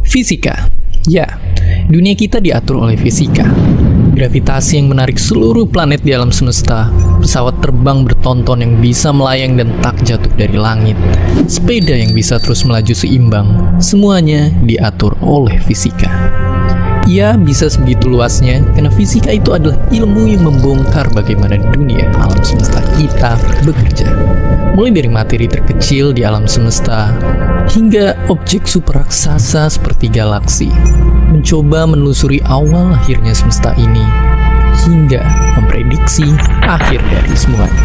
Fisika. Ya, dunia kita diatur oleh fisika. Gravitasi yang menarik seluruh planet di alam semesta, pesawat terbang bertonton yang bisa melayang dan tak jatuh dari langit, sepeda yang bisa terus melaju seimbang, semuanya diatur oleh fisika. Ia bisa sebegitu luasnya karena fisika itu adalah ilmu yang membongkar bagaimana dunia alam semesta kita bekerja. Mulai dari materi terkecil di alam semesta hingga objek super raksasa seperti galaksi, mencoba menelusuri awal lahirnya semesta ini hingga memprediksi akhir dari semuanya.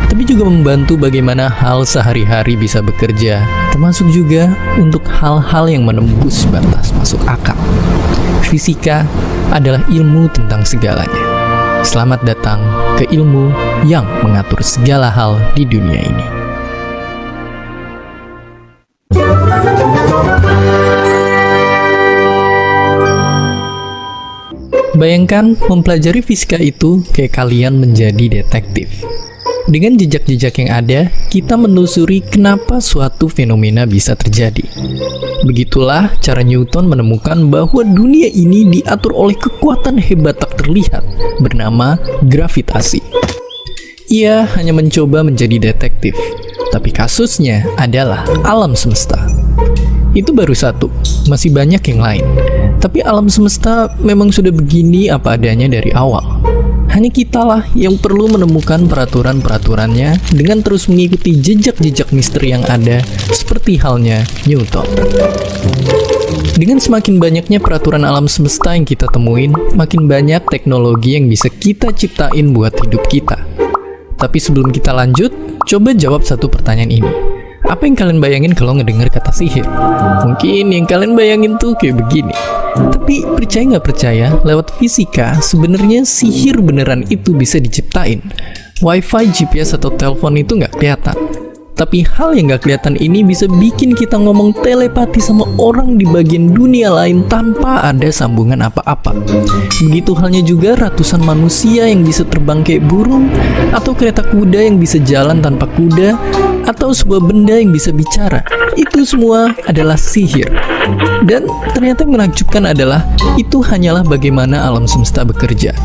Tapi juga membantu bagaimana hal sehari-hari bisa bekerja, termasuk juga untuk hal-hal yang menembus batas masuk akal. Fisika adalah ilmu tentang segalanya. Selamat datang ke ilmu yang mengatur segala hal di dunia ini. Bayangkan mempelajari fisika itu kayak kalian menjadi detektif. Dengan jejak-jejak yang ada, kita menelusuri kenapa suatu fenomena bisa terjadi. Begitulah cara Newton menemukan bahwa dunia ini diatur oleh kekuatan hebat tak terlihat bernama gravitasi. Ia hanya mencoba menjadi detektif, tapi kasusnya adalah alam semesta. Itu baru satu, masih banyak yang lain. Tapi alam semesta memang sudah begini apa adanya dari awal. Hanya kitalah yang perlu menemukan peraturan-peraturannya dengan terus mengikuti jejak-jejak misteri yang ada, seperti halnya Newton. Dengan semakin banyaknya peraturan alam semesta yang kita temuin, makin banyak teknologi yang bisa kita ciptain buat hidup kita. Tapi sebelum kita lanjut, coba jawab satu pertanyaan ini. Apa yang kalian bayangin kalau ngedenger kata sihir? Mungkin yang kalian bayangin tuh kayak begini. Tapi percaya nggak percaya, lewat fisika sebenarnya sihir beneran itu bisa diciptain. Wifi, GPS, atau telepon itu nggak kelihatan. Tapi hal yang nggak kelihatan ini bisa bikin kita ngomong telepati sama orang di bagian dunia lain tanpa ada sambungan apa-apa. Begitu halnya juga ratusan manusia yang bisa terbang kayak burung, atau kereta kuda yang bisa jalan tanpa kuda, atau sebuah benda yang bisa bicara. Itu semua adalah sihir. Dan ternyata yang menakjubkan adalah itu hanyalah bagaimana alam semesta bekerja.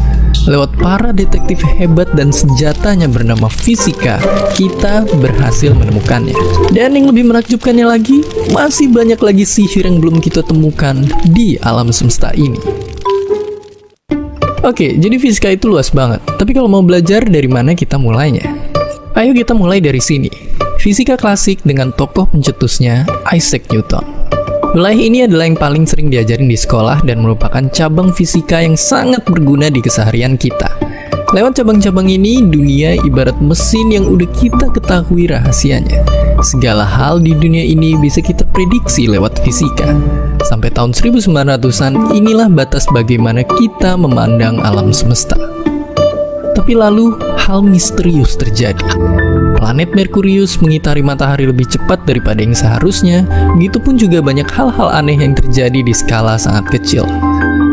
Lewat para detektif hebat dan senjatanya bernama fisika, kita berhasil menemukannya. Dan yang lebih menakjubkannya lagi, masih banyak lagi sihir yang belum kita temukan di alam semesta ini. Oke, jadi fisika itu luas banget. Tapi kalau mau belajar, dari mana kita mulainya? Ayo kita mulai dari sini. Fisika klasik dengan tokoh pencetusnya Isaac Newton. Wilayah ini adalah yang paling sering diajarin di sekolah dan merupakan cabang fisika yang sangat berguna di keseharian kita. Lewat cabang-cabang ini, dunia ibarat mesin yang udah kita ketahui rahasianya. Segala hal di dunia ini bisa kita prediksi lewat fisika. Sampai tahun 1900-an, inilah batas bagaimana kita memandang alam semesta. Tapi lalu, hal misterius terjadi. Planet Merkurius mengitari matahari lebih cepat daripada yang seharusnya, begitupun juga banyak hal-hal aneh yang terjadi di skala sangat kecil.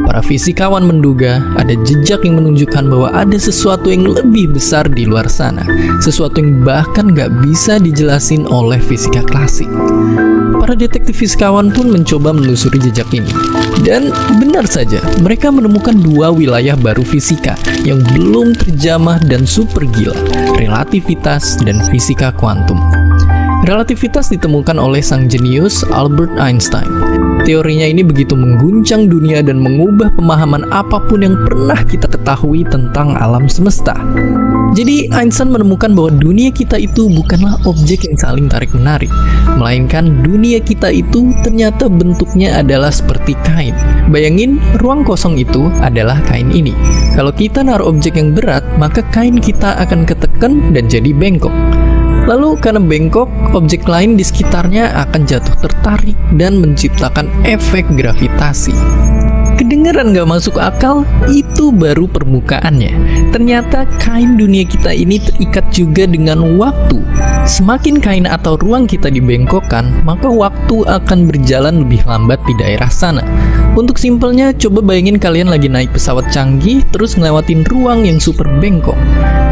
Para fisikawan menduga ada jejak yang menunjukkan bahwa ada sesuatu yang lebih besar di luar sana, sesuatu yang bahkan gak bisa dijelasin oleh fisika klasik. Para detektif fisikawan pun mencoba menelusuri jejak ini. Dan benar saja, mereka menemukan dua wilayah baru fisika yang belum terjamah dan super gila, relativitas dan fisika kuantum. Relativitas ditemukan oleh sang jenius Albert Einstein. Teorinya ini begitu mengguncang dunia dan mengubah pemahaman apapun yang pernah kita ketahui tentang alam semesta. Jadi Einstein menemukan bahwa dunia kita itu bukanlah objek yang saling tarik-menarik, melainkan dunia kita itu ternyata bentuknya adalah seperti kain. Bayangin, ruang kosong itu adalah kain ini. Kalau kita naruh objek yang berat, maka kain kita akan ketekan dan jadi bengkok. Lalu karena bengkok, objek lain di sekitarnya akan jatuh tertarik dan menciptakan efek gravitasi. Kedengeran gak masuk akal? Itu baru permukaannya. Ternyata kain dunia kita ini terikat juga dengan waktu. Semakin kain atau ruang kita dibengkokkan, maka waktu akan berjalan lebih lambat di daerah sana. Untuk simpelnya, coba bayangin kalian lagi naik pesawat canggih, terus ngelewatin ruang yang super bengkok.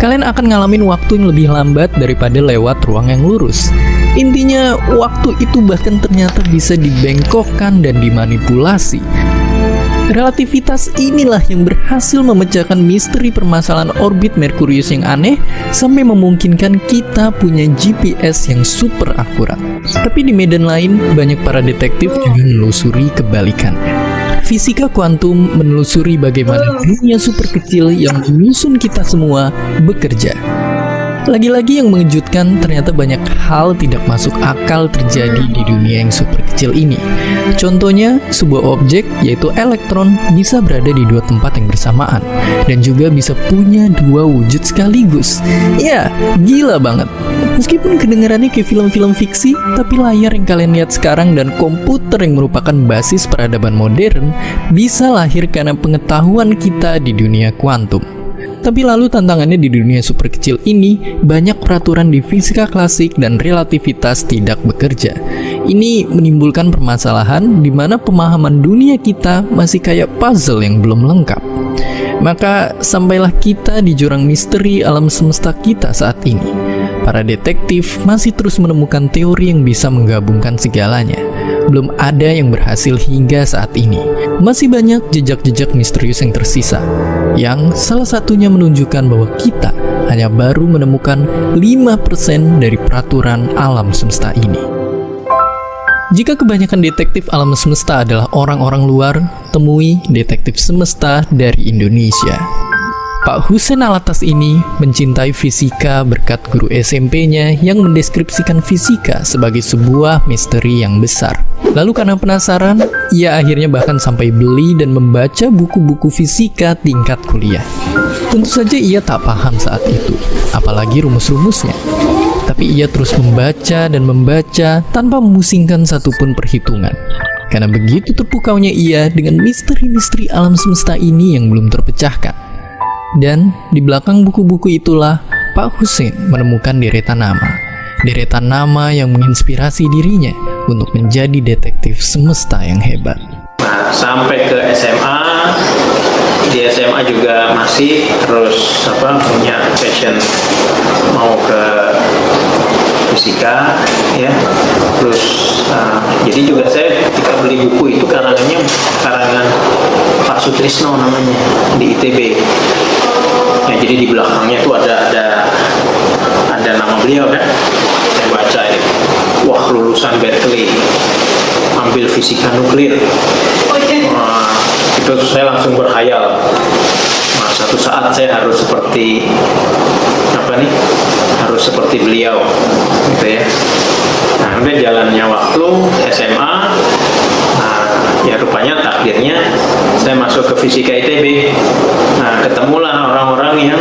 Kalian akan ngalamin waktu yang lebih lambat daripada lewat ruang yang lurus. Intinya, waktu itu bahkan ternyata bisa dibengkokkan dan dimanipulasi. Relativitas inilah yang berhasil memecahkan misteri permasalahan orbit Merkurius yang aneh sampai memungkinkan kita punya GPS yang super akurat. Tapi di medan lain, banyak para detektif juga menelusuri kebalikannya. Fisika kuantum menelusuri bagaimana dunia super kecil yang menyusun kita semua bekerja. Lagi-lagi yang mengejutkan, ternyata banyak hal tidak masuk akal terjadi di dunia yang super kecil ini. Contohnya, sebuah objek, yaitu elektron, bisa berada di dua tempat yang bersamaan, dan juga bisa punya dua wujud sekaligus. Ya, gila banget. Meskipun kedengarannya kayak film-film fiksi, tapi layar yang kalian lihat sekarang dan komputer yang merupakan basis peradaban modern, bisa lahir karena pengetahuan kita di dunia kuantum. Tapi lalu tantangannya di dunia super kecil ini, banyak peraturan di fisika klasik dan relativitas tidak bekerja. Ini menimbulkan permasalahan di mana pemahaman dunia kita masih kayak puzzle yang belum lengkap. Maka sampailah kita di jurang misteri alam semesta kita saat ini. Para detektif masih terus menemukan teori yang bisa menggabungkan segalanya. Belum ada yang berhasil hingga saat ini. Masih banyak jejak-jejak misterius yang tersisa, yang salah satunya menunjukkan bahwa kita hanya baru menemukan 5% dari peraturan alam semesta ini. Jika kebanyakan detektif alam semesta adalah orang-orang luar, temui detektif semesta dari Indonesia. Pak Hussein Alatas ini mencintai fisika berkat guru SMP-nya yang mendeskripsikan fisika sebagai sebuah misteri yang besar. Lalu karena penasaran, ia akhirnya bahkan sampai beli dan membaca buku-buku fisika tingkat kuliah. Tentu saja ia tak paham saat itu, apalagi rumus-rumusnya. Tapi ia terus membaca dan membaca tanpa memusingkan satupun perhitungan. Karena begitu terpukaunya ia dengan misteri-misteri alam semesta ini yang belum terpecahkan. Dan di belakang buku-buku itulah Pak Hussein menemukan deretan nama. Deretan nama yang menginspirasi dirinya untuk menjadi detektif semesta yang hebat. Nah, sampai ke SMA, di SMA juga masih terus punya passion mau ke fisika, ya. Terus jadi juga saya ketika beli buku itu karangan Pak Sutrisno namanya di ITB. Ya, jadi di belakangnya tuh ada nama beliau kan. Saya baca ini, wah lulusan Berkeley, ambil fisika nuklir. Itu saya langsung berkhayal. Nah, satu saat saya harus seperti harus seperti beliau, gitu ya. Nah, kemudian jalannya waktu SMA, ya rupanya takdirnya saya masuk ke fisika ITB. Nah, ketemulah orang-orang yang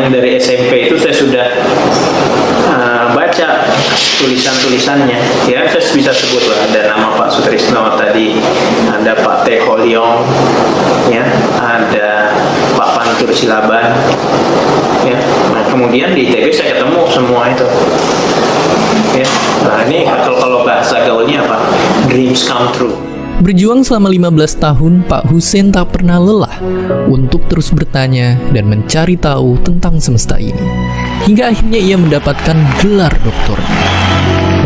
dari SMP itu saya sudah baca tulisan-tulisannya. Ya, saya bisa sebut lah, ada nama Pak Sutrisno tadi, ada Pak T. Holyong, ya, ada Pak Pantur Silaban, ya. Nah, kemudian di ITB saya ketemu semua itu. Ya. Nah, ini kalau bahasa gaulnya apa? Dreams come true. Berjuang selama 15 tahun, Pak Hussein tak pernah lelah untuk terus bertanya dan mencari tahu tentang semesta ini. Hingga akhirnya ia mendapatkan gelar doktornya.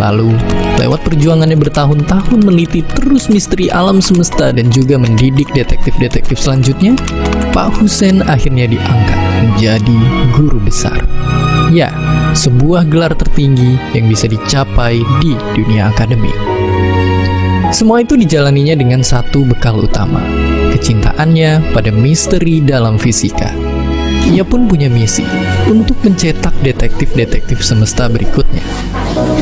Lalu, lewat perjuangannya bertahun-tahun meneliti terus misteri alam semesta dan juga mendidik detektif-detektif selanjutnya, Pak Hussein akhirnya diangkat menjadi guru besar. Ya, sebuah gelar tertinggi yang bisa dicapai di dunia akademik. Semua itu dijalaninya dengan satu bekal utama, kecintaannya pada misteri dalam fisika. Ia pun punya misi untuk mencetak detektif-detektif semesta berikutnya.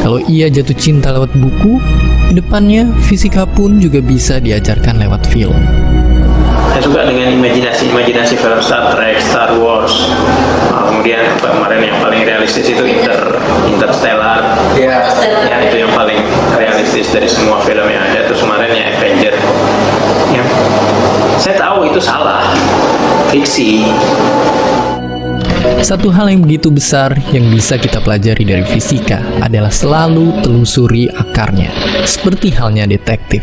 Kalau ia jatuh cinta lewat buku, kedepannya fisika pun juga bisa diajarkan lewat film. Saya suka dengan imajinasi film Star Trek, Star Wars. Kemudian kemarin yang paling realistis itu Interstellar. Ya, itu yang paling realistis dari semua film yang ada. Terus kemarin yang Avenger. Ya. Saya tahu itu salah, fiksi. Satu hal yang begitu besar yang bisa kita pelajari dari fisika adalah selalu telusuri akarnya, seperti halnya detektif.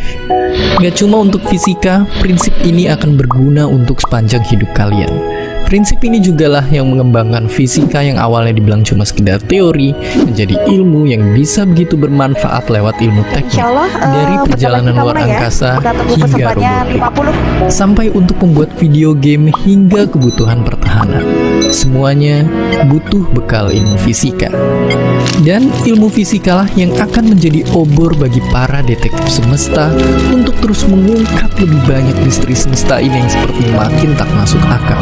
Gak cuma untuk fisika, prinsip ini akan berguna untuk sepanjang hidup kalian. Prinsip ini jugalah yang mengembangkan fisika yang awalnya dibilang cuma sekedar teori menjadi ilmu yang bisa begitu bermanfaat lewat ilmu teknik dari perjalanan luar angkasa hingga robot sampai untuk membuat video game hingga kebutuhan pertahanan. Semuanya butuh bekal ilmu fisika. Dan ilmu fisikalah yang akan menjadi obor bagi para detektif semesta untuk terus mengungkap lebih banyak misteri semesta ini yang seperti makin tak masuk akal.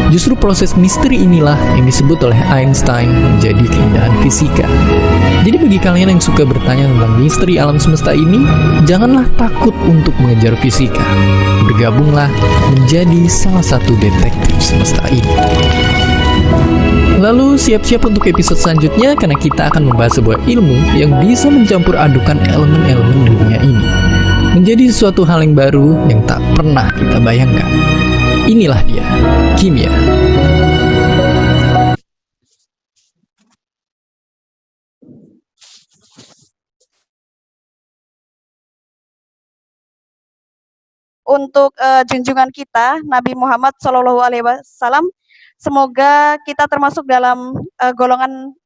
Justru proses misteri inilah yang disebut oleh Einstein menjadi keindahan fisika. Jadi bagi kalian yang suka bertanya tentang misteri alam semesta ini, janganlah takut untuk mengejar fisika. Bergabunglah menjadi salah satu detektif semesta ini. Lalu siap-siap untuk episode selanjutnya karena kita akan membahas sebuah ilmu yang bisa mencampur adukan elemen-elemen dunia ini menjadi sesuatu hal yang baru yang tak pernah kita bayangkan. Inilah dia, kimia. Untuk junjungan kita Nabi Muhammad SAW, semoga kita termasuk dalam golongan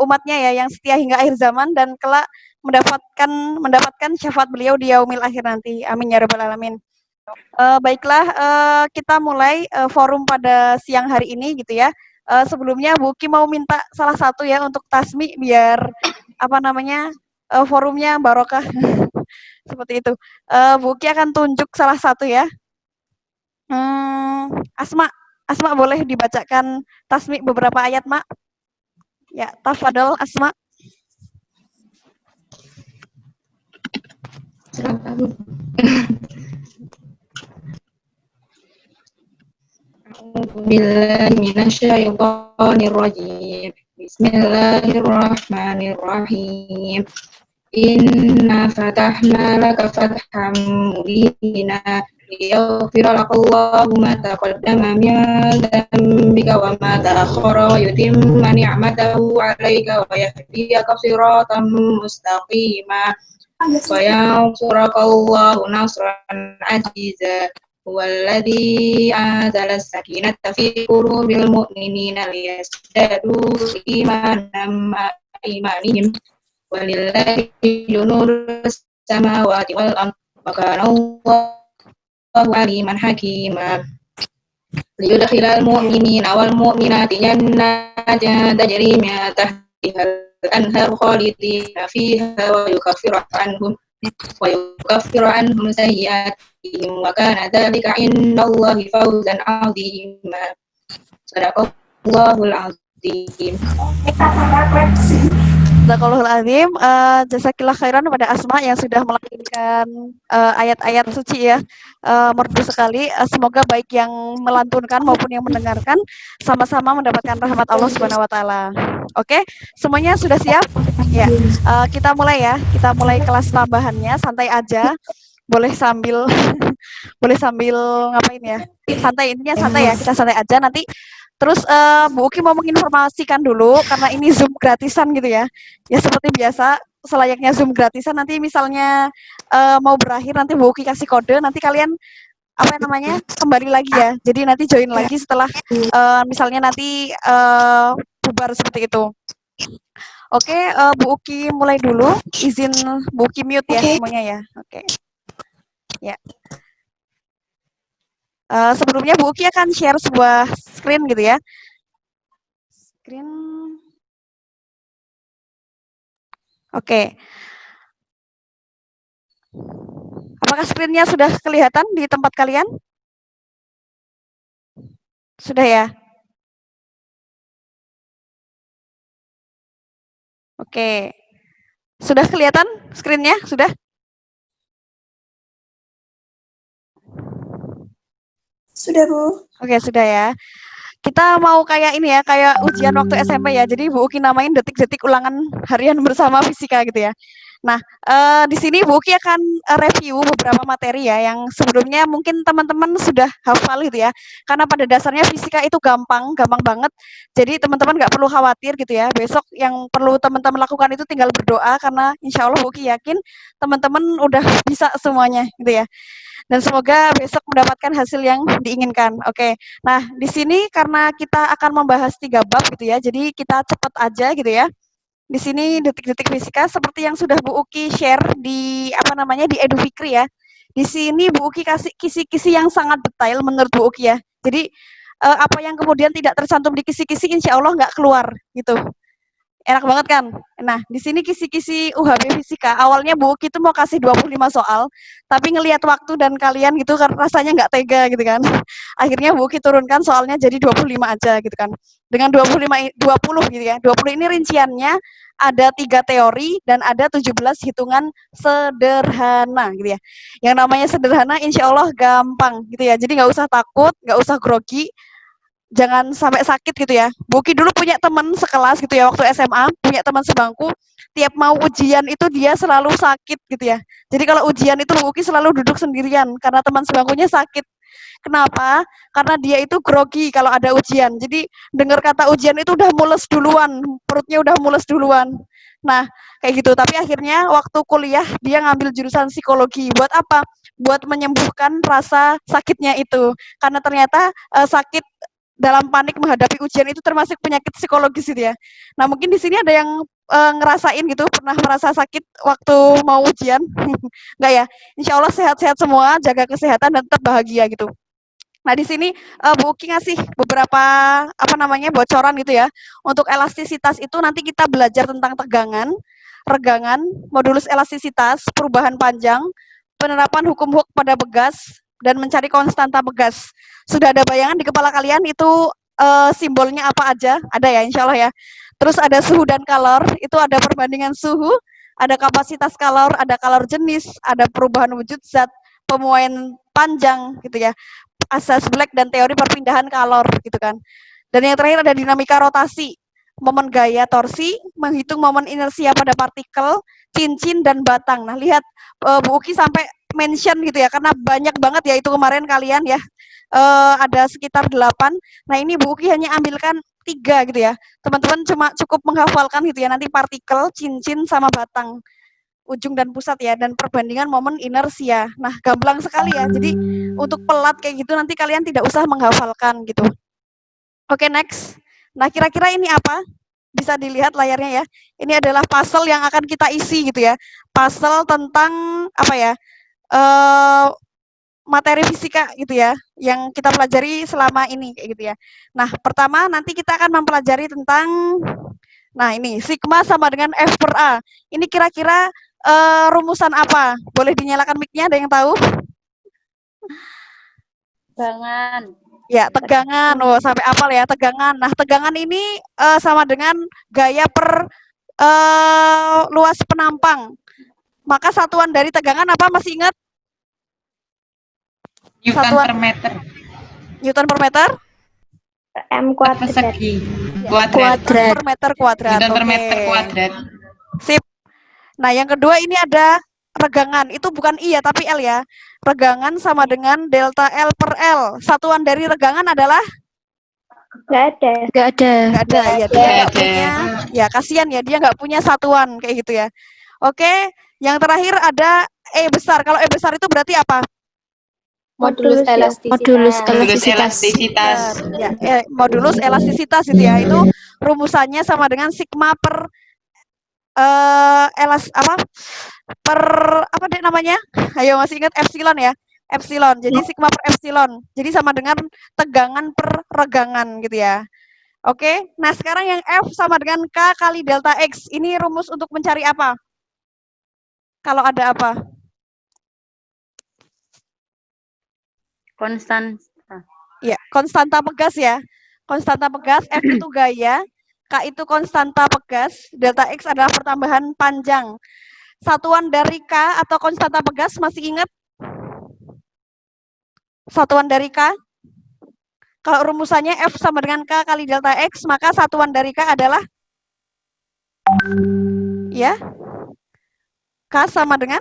umatnya ya yang setia hingga akhir zaman dan kelak mendapatkan syafaat beliau di yaumil akhir nanti. Amin ya rabbal alamin. Baiklah, kita mulai forum pada siang hari ini gitu ya. Sebelumnya Bu Ki mau minta salah satu ya untuk tasmi biar forumnya barokah. Seperti itu. Bu Ki akan tunjuk salah satu ya. Asma boleh dibacakan tasmi beberapa ayat, Mak? Ya, tafadhol Asma. Bismillahirrahmanirrahim. Inna fatahna laka fathan mubina liyaghfira lakallahu ma taqaddama min dhanbika wa ma ta'akhkhara wa yutimma ni'matahu 'alaika wa yahdiyaka siratan mustaqima wa yansurakallahu nasran 'aziza huwallazi anzala as-sakinata fi qulubil mu'minina liyazdadu imanan ma'a imanihim walillahi junudus samawati wal ardh wa kana Allahu aliman hakima liyudkhilal mu'minina wal mu'minati jannatin tajri min tahtihal anhar khalidina fiha wa yukaffiru anhum sayyi'atihim wa kana dzalika 'indallahi fawzan 'azima. Shadaqallahul 'azim. Sadaqallahul azim. Jazakillah khairan pada Asma yang sudah melantunkan ayat-ayat suci ya. Merdu sekali. Semoga baik yang melantunkan maupun yang mendengarkan sama-sama mendapatkan rahmat Allah Subhanahu wa taala. Oke, semuanya sudah siap? Ya. Kita mulai ya. Kita mulai kelas tambahannya, santai aja. Boleh sambil ngapain ya? Santai, intinya santai ya. Kita santai aja nanti. Terus Bu Uki mau menginformasikan dulu karena ini Zoom gratisan gitu ya. Ya seperti biasa selayaknya Zoom gratisan, nanti misalnya mau berakhir nanti Bu Uki kasih kode, nanti kalian kembali lagi ya. Jadi nanti join lagi setelah misalnya nanti bubar seperti itu. Oke, Bu Uki mulai dulu. Izin Bu Uki mute ya semuanya ya. Oke. Ya. Sebelumnya Bu Uki akan share sebuah screen gitu ya. Screen. Oke. Apakah screen-nya sudah kelihatan di tempat kalian? Sudah ya? Oke. Sudah kelihatan screen-nya? Sudah? Sudah, Bu. Oke, sudah ya. Kita mau kayak ini ya, kayak ujian waktu SMP ya. Jadi Bu Uki namain detik-detik ulangan harian bersama fisika gitu ya. Nah, di sini Bu Uki akan review beberapa materi ya yang sebelumnya mungkin teman-teman sudah hafal gitu ya. Karena pada dasarnya fisika itu gampang, gampang banget. Jadi teman-teman nggak perlu khawatir gitu ya. Besok yang perlu teman-teman lakukan itu tinggal berdoa karena insya Allah Bu Uki yakin teman-teman udah bisa semuanya gitu ya. Dan semoga besok mendapatkan hasil yang diinginkan. Oke. Nah, di sini karena kita akan membahas 3 bab gitu ya. Jadi kita cepat aja gitu ya. Di sini detik-detik fisika seperti yang sudah Bu Uki share di di Edu Fikri ya. Di sini Bu Uki kasih kisi-kisi yang sangat detail menurut Bu Uki ya. Jadi apa yang kemudian tidak tercantum di kisi-kisi insya Allah nggak keluar gitu. Enak banget kan? Nah, di sini kisi-kisi UHB Fisika, awalnya Bu Uki itu mau kasih 25 soal, tapi ngelihat waktu dan kalian gitu kan rasanya nggak tega gitu kan. Akhirnya Bu Uki turunkan soalnya jadi 25 aja gitu kan. Dengan 20 gitu ya. 20 ini rinciannya ada 3 teori dan ada 17 hitungan sederhana gitu ya. Yang namanya sederhana insya Allah gampang gitu ya. Jadi nggak usah takut, nggak usah grogi, jangan sampai sakit gitu ya. Buki dulu punya teman sekelas gitu ya waktu SMA, punya teman sebangku, tiap mau ujian itu dia selalu sakit gitu ya. Jadi kalau ujian itu Buki selalu duduk sendirian karena teman sebangkunya sakit. Kenapa? Karena dia itu grogi kalau ada ujian. Jadi dengar kata ujian itu udah mules duluan, perutnya udah mules duluan. Nah, kayak gitu. Tapi akhirnya waktu kuliah dia ngambil jurusan psikologi. Buat apa? Buat menyembuhkan rasa sakitnya itu. Karena ternyata sakit dalam panik menghadapi ujian itu termasuk penyakit psikologis gitu ya. Nah, mungkin di sini ada yang ngerasain gitu, pernah merasa sakit waktu mau ujian? Enggak ya? Insya Allah sehat-sehat semua, jaga kesehatan dan tetap bahagia gitu. Nah, di sini Bu Uki ngasih beberapa bocoran gitu ya. Untuk elastisitas itu nanti kita belajar tentang tegangan, regangan, modulus elastisitas, perubahan panjang, penerapan hukum Hooke pada begas, dan mencari konstanta begas. Sudah ada bayangan di kepala kalian itu simbolnya apa aja? Ada ya, insya Allah ya. Terus ada suhu dan kalor, itu ada perbandingan suhu, ada kapasitas kalor, ada kalor jenis, ada perubahan wujud zat, pemuaian panjang gitu ya, asas Black dan teori perpindahan kalor gitu kan. Dan yang terakhir ada dinamika rotasi, momen gaya torsi, menghitung momen inersia pada partikel, cincin dan batang. Nah, lihat Bu Uki sampai mention gitu ya, karena banyak banget ya itu kemarin kalian ya. Ada sekitar 8. Nah, ini Bu Uki hanya ambilkan 3 gitu ya. Teman-teman cuma cukup menghafalkan gitu ya, nanti partikel, cincin sama batang. Ujung dan pusat ya, dan perbandingan momen inersia. Nah, gamblang sekali ya. Jadi untuk pelat kayak gitu nanti kalian tidak usah menghafalkan gitu. Oke, next. Nah, kira-kira ini apa? Bisa dilihat layarnya ya. Ini adalah puzzle yang akan kita isi gitu ya. Puzzle tentang materi fisika gitu ya, yang kita pelajari selama ini kayak gitu ya. Nah, pertama nanti kita akan mempelajari tentang ini sigma sama dengan F per A. Ini kira-kira rumusan apa? Boleh dinyalakan mic-nya, ada yang tahu? Tegangan. Ya, tegangan. Oh, sampai apal ya, tegangan. Nah, tegangan ini sama dengan gaya per luas penampang. Maka satuan dari tegangan apa, masih ingat? Newton per meter. Newton per meter? M kuadrat. Persegi. Kuadrat. Per meter kuadrat. Newton per meter kuadrat. Sip. Nah, yang kedua ini ada regangan. Itu bukan I ya, tapi L ya. Regangan sama dengan delta L per L. Satuan dari regangan adalah? Nggak ada. Nggak ada. Ya, dia nggak punya. Ya, kasihan ya, dia nggak punya satuan kayak gitu ya. Oke, yang terakhir ada E besar. Kalau E besar itu berarti apa? Modulus elastisitas. Ya, modulus elastisitas itu ya. Itu rumusannya sama dengan sigma per apa deh namanya? Ayo, masih ingat epsilon ya? Epsilon. Jadi sigma per epsilon. Jadi sama dengan tegangan per regangan gitu ya. Oke. Nah, sekarang yang F sama dengan K kali delta X. Ini rumus untuk mencari apa? Kalau ada apa? Konstanta. Ya, konstanta pegas ya. Konstanta pegas, F itu gaya, K itu konstanta pegas, delta X adalah pertambahan panjang. Satuan dari K atau konstanta pegas masih ingat? Satuan dari K? Kalau rumusannya F sama dengan K kali delta X, maka satuan dari K adalah? Ya? K sama dengan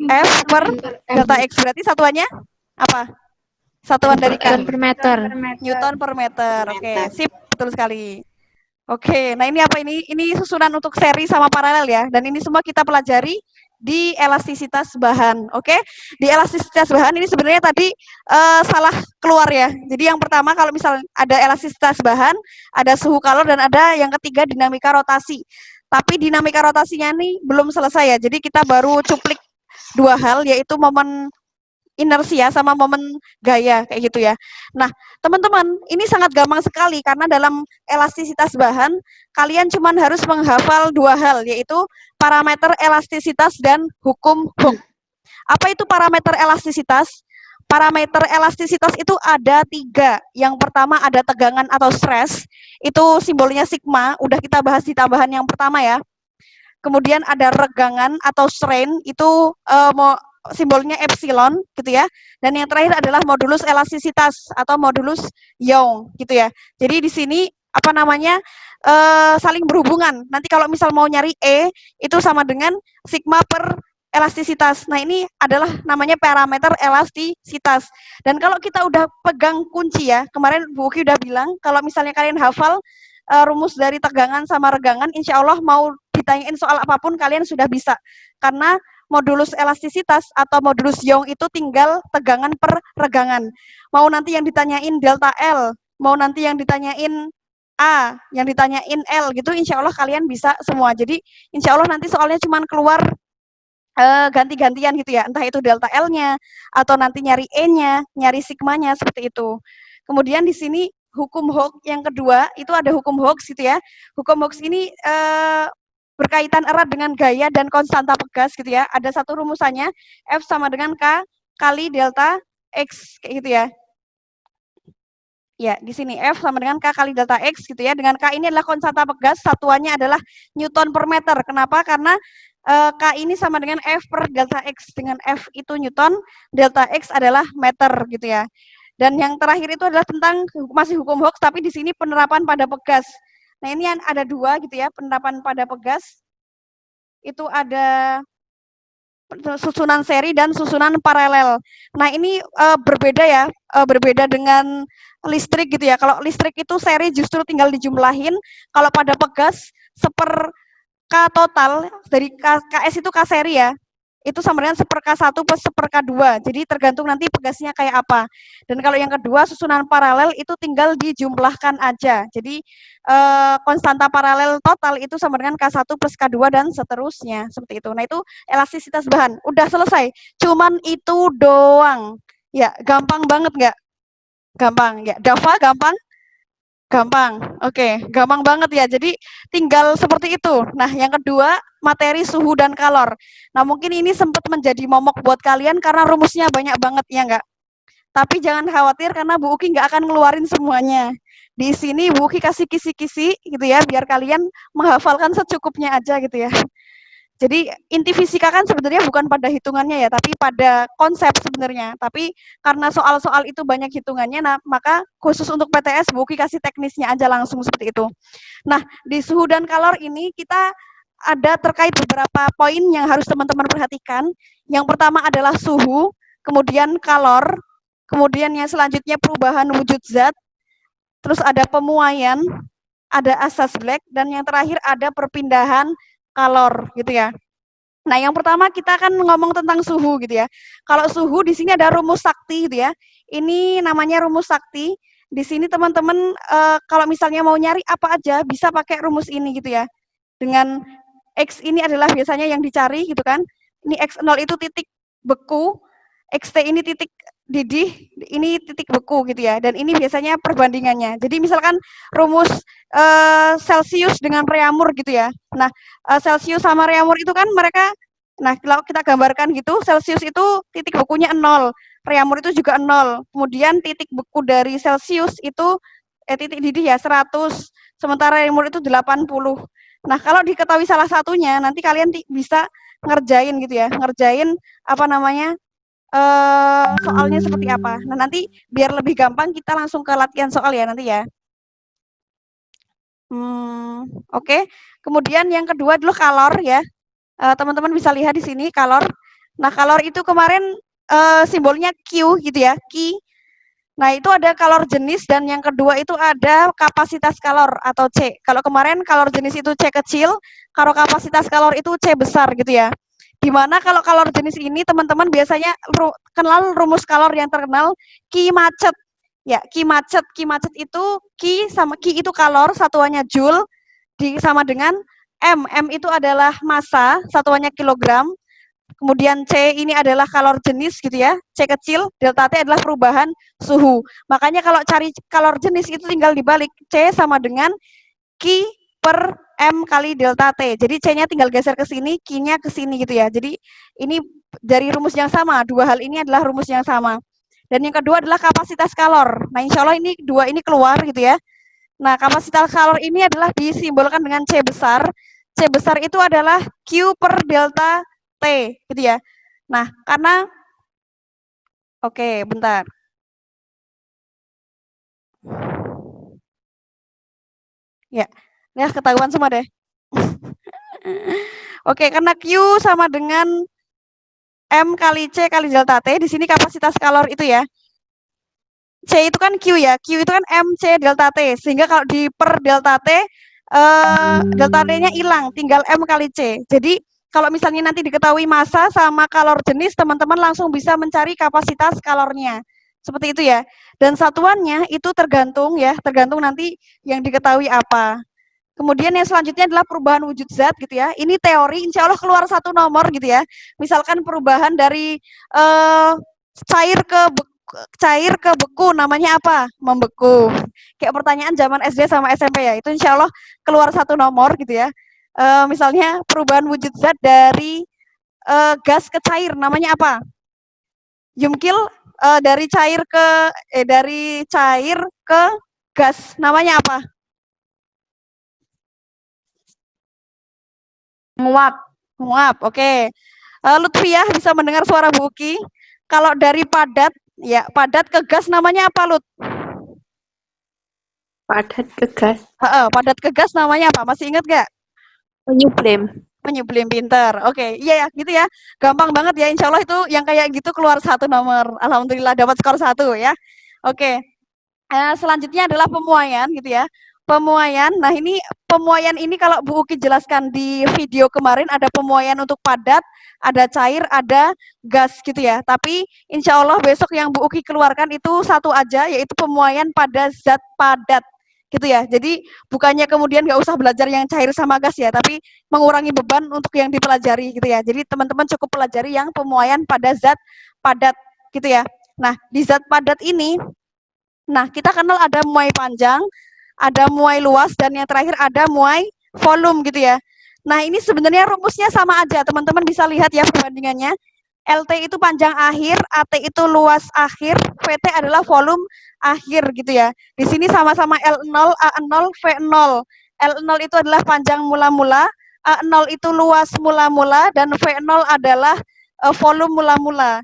F per delta X. Berarti satuannya apa? Satuan dari K. Newton per meter. Newton per meter. Oke, sip, betul sekali. Oke, nah ini apa ini? Ini susunan untuk seri sama paralel ya. Dan ini semua kita pelajari di elastisitas bahan. Oke, di elastisitas bahan ini sebenarnya tadi salah keluar ya. Jadi yang pertama kalau misal ada elastisitas bahan, ada suhu kalor dan ada yang ketiga dinamika rotasi. Tapi dinamika rotasinya nih belum selesai ya. Jadi kita baru cuplik dua hal yaitu momen inersia sama momen gaya kayak gitu ya. Nah, teman-teman, ini sangat gampang sekali karena dalam elastisitas bahan kalian cuma harus menghafal dua hal yaitu parameter elastisitas dan hukum Hooke. Apa itu parameter elastisitas? Parameter elastisitas itu ada 3. Yang pertama ada tegangan atau stres, itu simbolnya sigma, udah kita bahas di tambahan yang pertama ya. Kemudian ada regangan atau strain, itu simbolnya epsilon gitu ya. Dan yang terakhir adalah modulus elastisitas atau modulus Young gitu ya. Jadi di sini apa namanya saling berhubungan. Nanti kalau misal mau nyari E itu sama dengan sigma per elastisitas. Nah ini adalah namanya parameter elastisitas. Dan kalau kita udah pegang kunci ya, kemarin Bu Uki udah bilang kalau misalnya kalian hafal rumus dari tegangan sama regangan, insya Allah mau ditanyain soal apapun kalian sudah bisa. Karena modulus elastisitas atau modulus Young itu tinggal tegangan per regangan. Mau nanti yang ditanyain delta L, mau nanti yang ditanyain A, yang ditanyain L gitu, insya Allah kalian bisa semua. Jadi insya Allah nanti soalnya cuma keluar ganti-gantian gitu ya, entah itu delta L-nya, atau nanti nyari E-nya, nyari sigmanya, seperti itu. Kemudian di sini hukum Hooke yang kedua, itu ada hukum Hooke gitu ya. Hukum Hooke ini berkaitan erat dengan gaya dan konstanta pegas gitu ya. Ada satu rumusannya, F sama dengan K kali delta X, kayak gitu ya. Ya, di sini F sama dengan K kali delta X gitu ya. Dengan K ini adalah konstanta pegas, satuannya adalah Newton per meter. Kenapa? Karena K ini sama dengan F per delta X. Dengan F itu Newton, delta X adalah meter gitu ya. Dan yang terakhir itu adalah tentang masih hukum Hooke, tapi di sini penerapan pada pegas. Nah ini ada dua gitu ya, penerapan pada pegas. Itu ada susunan seri dan susunan paralel. Nah ini berbeda ya, berbeda dengan listrik gitu ya. Kalau listrik itu seri justru tinggal dijumlahin. Kalau pada pegas seper K total dari KS itu K seri ya. Itu sama dengan seper K1 plus seper K2. Jadi tergantung nanti pegasnya kayak apa. Dan kalau yang kedua susunan paralel itu tinggal dijumlahkan aja. Jadi konstanta paralel total itu sama dengan K1 plus K2 dan seterusnya. Seperti itu. Nah itu elastisitas bahan. Udah selesai. Cuman itu doang. Ya gampang banget nggak? Gampang ya. Dava gampang? Gampang, oke, gampang banget ya. Jadi tinggal seperti itu. Nah, yang kedua materi suhu dan kalor. Nah, mungkin ini sempat menjadi momok buat kalian karena rumusnya banyak banget ya nggak? Tapi jangan khawatir karena Bu Uki nggak akan ngeluarin semuanya. Di sini Bu Uki kasih kisi-kisi gitu ya, biar kalian menghafalkan secukupnya aja gitu ya. Jadi inti fisika kan sebenarnya bukan pada hitungannya ya, tapi pada konsep sebenarnya. Tapi karena soal-soal itu banyak hitungannya, nah maka khusus untuk PTS Bu Uki kasih teknisnya aja langsung seperti itu. Nah, di suhu dan kalor ini kita ada terkait beberapa poin yang harus teman-teman perhatikan. Yang pertama adalah suhu, kemudian kalor, kemudian yang selanjutnya perubahan wujud zat, terus ada pemuaian, ada asas Black, dan yang terakhir ada perpindahan kalor gitu ya. Nah, yang pertama kita akan ngomong tentang suhu gitu ya. Kalau suhu di sini ada rumus sakti gitu ya. Ini namanya rumus sakti. Di sini teman-teman kalau misalnya mau nyari apa aja bisa pakai rumus ini gitu ya. Dengan X ini adalah biasanya yang dicari gitu kan. Ini X0 itu titik beku, XT ini titik didih, ini titik beku gitu ya. Dan ini biasanya perbandingannya. Jadi misalkan rumus Celsius dengan Reaumur gitu ya. Nah, Celsius sama Reaumur itu kan mereka, nah kalau kita gambarkan gitu, Celsius itu titik bekunya 0, Reaumur itu juga 0. Kemudian titik beku dari Celsius itu titik didih ya 100, sementara Reaumur itu 80. Nah, kalau diketahui salah satunya, nanti kalian bisa ngerjain gitu ya, ngerjain apa namanya, soalnya seperti apa. Nah, nanti biar lebih gampang kita langsung ke latihan soal ya nanti ya. Oke. Kemudian yang kedua adalah kalor ya. Teman-teman bisa lihat di sini kalor. Nah, kalor itu kemarin simbolnya Q gitu ya, Q. Nah, itu ada kalor jenis dan yang kedua itu ada kapasitas kalor atau C. Kalau kemarin kalor jenis itu C kecil, kalau kapasitas kalor itu C besar gitu ya. Dimana kalau kalor jenis ini teman-teman biasanya kenal rumus kalor yang terkenal Q macet. Ya, Q macet. Q macet itu Q sama Q itu kalor, satuannya joule sama dengan M. M itu adalah massa, satuannya kilogram. Kemudian C ini adalah kalor jenis gitu ya, C kecil, delta T adalah perubahan suhu. Makanya kalau cari kalor jenis itu tinggal dibalik, C sama dengan Q per M kali delta T. Jadi C-nya tinggal geser ke sini, Q-nya ke sini gitu ya. Jadi ini dari rumus yang sama, dua hal ini adalah rumus yang sama. Dan yang kedua adalah kapasitas kalor. Nah, insya Allah ini dua ini keluar gitu ya. Nah, kapasitas kalor ini adalah disimbolkan dengan C besar. C besar itu adalah Q per delta T, gitu ya. Nah, karena oke, bentar. Ya, ketahuan semua deh. Oke, karena Q sama dengan M kali C kali delta T, di sini kapasitas kalor itu ya. C itu kan Q ya, Q itu kan MC delta T, sehingga kalau di per delta T, delta T-nya hilang, tinggal M kali C. Jadi, kalau misalnya nanti diketahui massa sama kalor jenis, teman-teman langsung bisa mencari kapasitas kalornya. Seperti itu ya. Dan satuannya itu tergantung ya, tergantung nanti yang diketahui apa. Kemudian yang selanjutnya adalah perubahan wujud zat gitu ya. Ini teori, insya Allah keluar satu nomor gitu ya. Misalkan perubahan dari cair ke beku, namanya apa? Membeku. Kayak pertanyaan zaman SD sama SMP ya. Itu insya Allah keluar satu nomor gitu ya. Misalnya perubahan wujud zat dari gas ke cair, namanya apa? Yumkil dari cair ke gas, namanya apa? Menguap, oke. Lutfiah bisa mendengar suara Bu Uki. Kalau dari padat, ya padat ke gas namanya apa, Lut? Padat ke gas. Padat ke gas namanya apa? Masih ingat nggak? Menyublim. Menyublim, pinter. Oke, iya ya, gitu ya. Gampang banget ya, insya Allah itu yang kayak gitu keluar satu nomor. Alhamdulillah dapat skor 1 ya. Oke. Selanjutnya adalah pemuaian gitu ya. Pemuaian, nah ini pemuaian ini kalau Bu Uki jelaskan di video kemarin ada pemuaian untuk padat, ada cair, ada gas gitu ya. Tapi insya Allah besok yang Bu Uki keluarkan itu satu aja, yaitu pemuaian pada zat padat gitu ya. Jadi bukannya kemudian nggak usah belajar yang cair sama gas ya, tapi mengurangi beban untuk yang dipelajari gitu ya. Jadi teman-teman cukup pelajari yang pemuaian pada zat padat gitu ya. Nah, di zat padat ini, nah kita kenal ada muai panjang, ada muai luas, dan yang terakhir ada muai volume gitu ya. Nah, ini sebenarnya rumusnya sama aja, teman-teman bisa lihat ya perbandingannya. LT itu panjang akhir, AT itu luas akhir, VT adalah volume akhir gitu ya. Di sini sama-sama L0, A0, V0. L0 itu adalah panjang mula-mula, A0 itu luas mula-mula, dan V0 adalah volume mula-mula.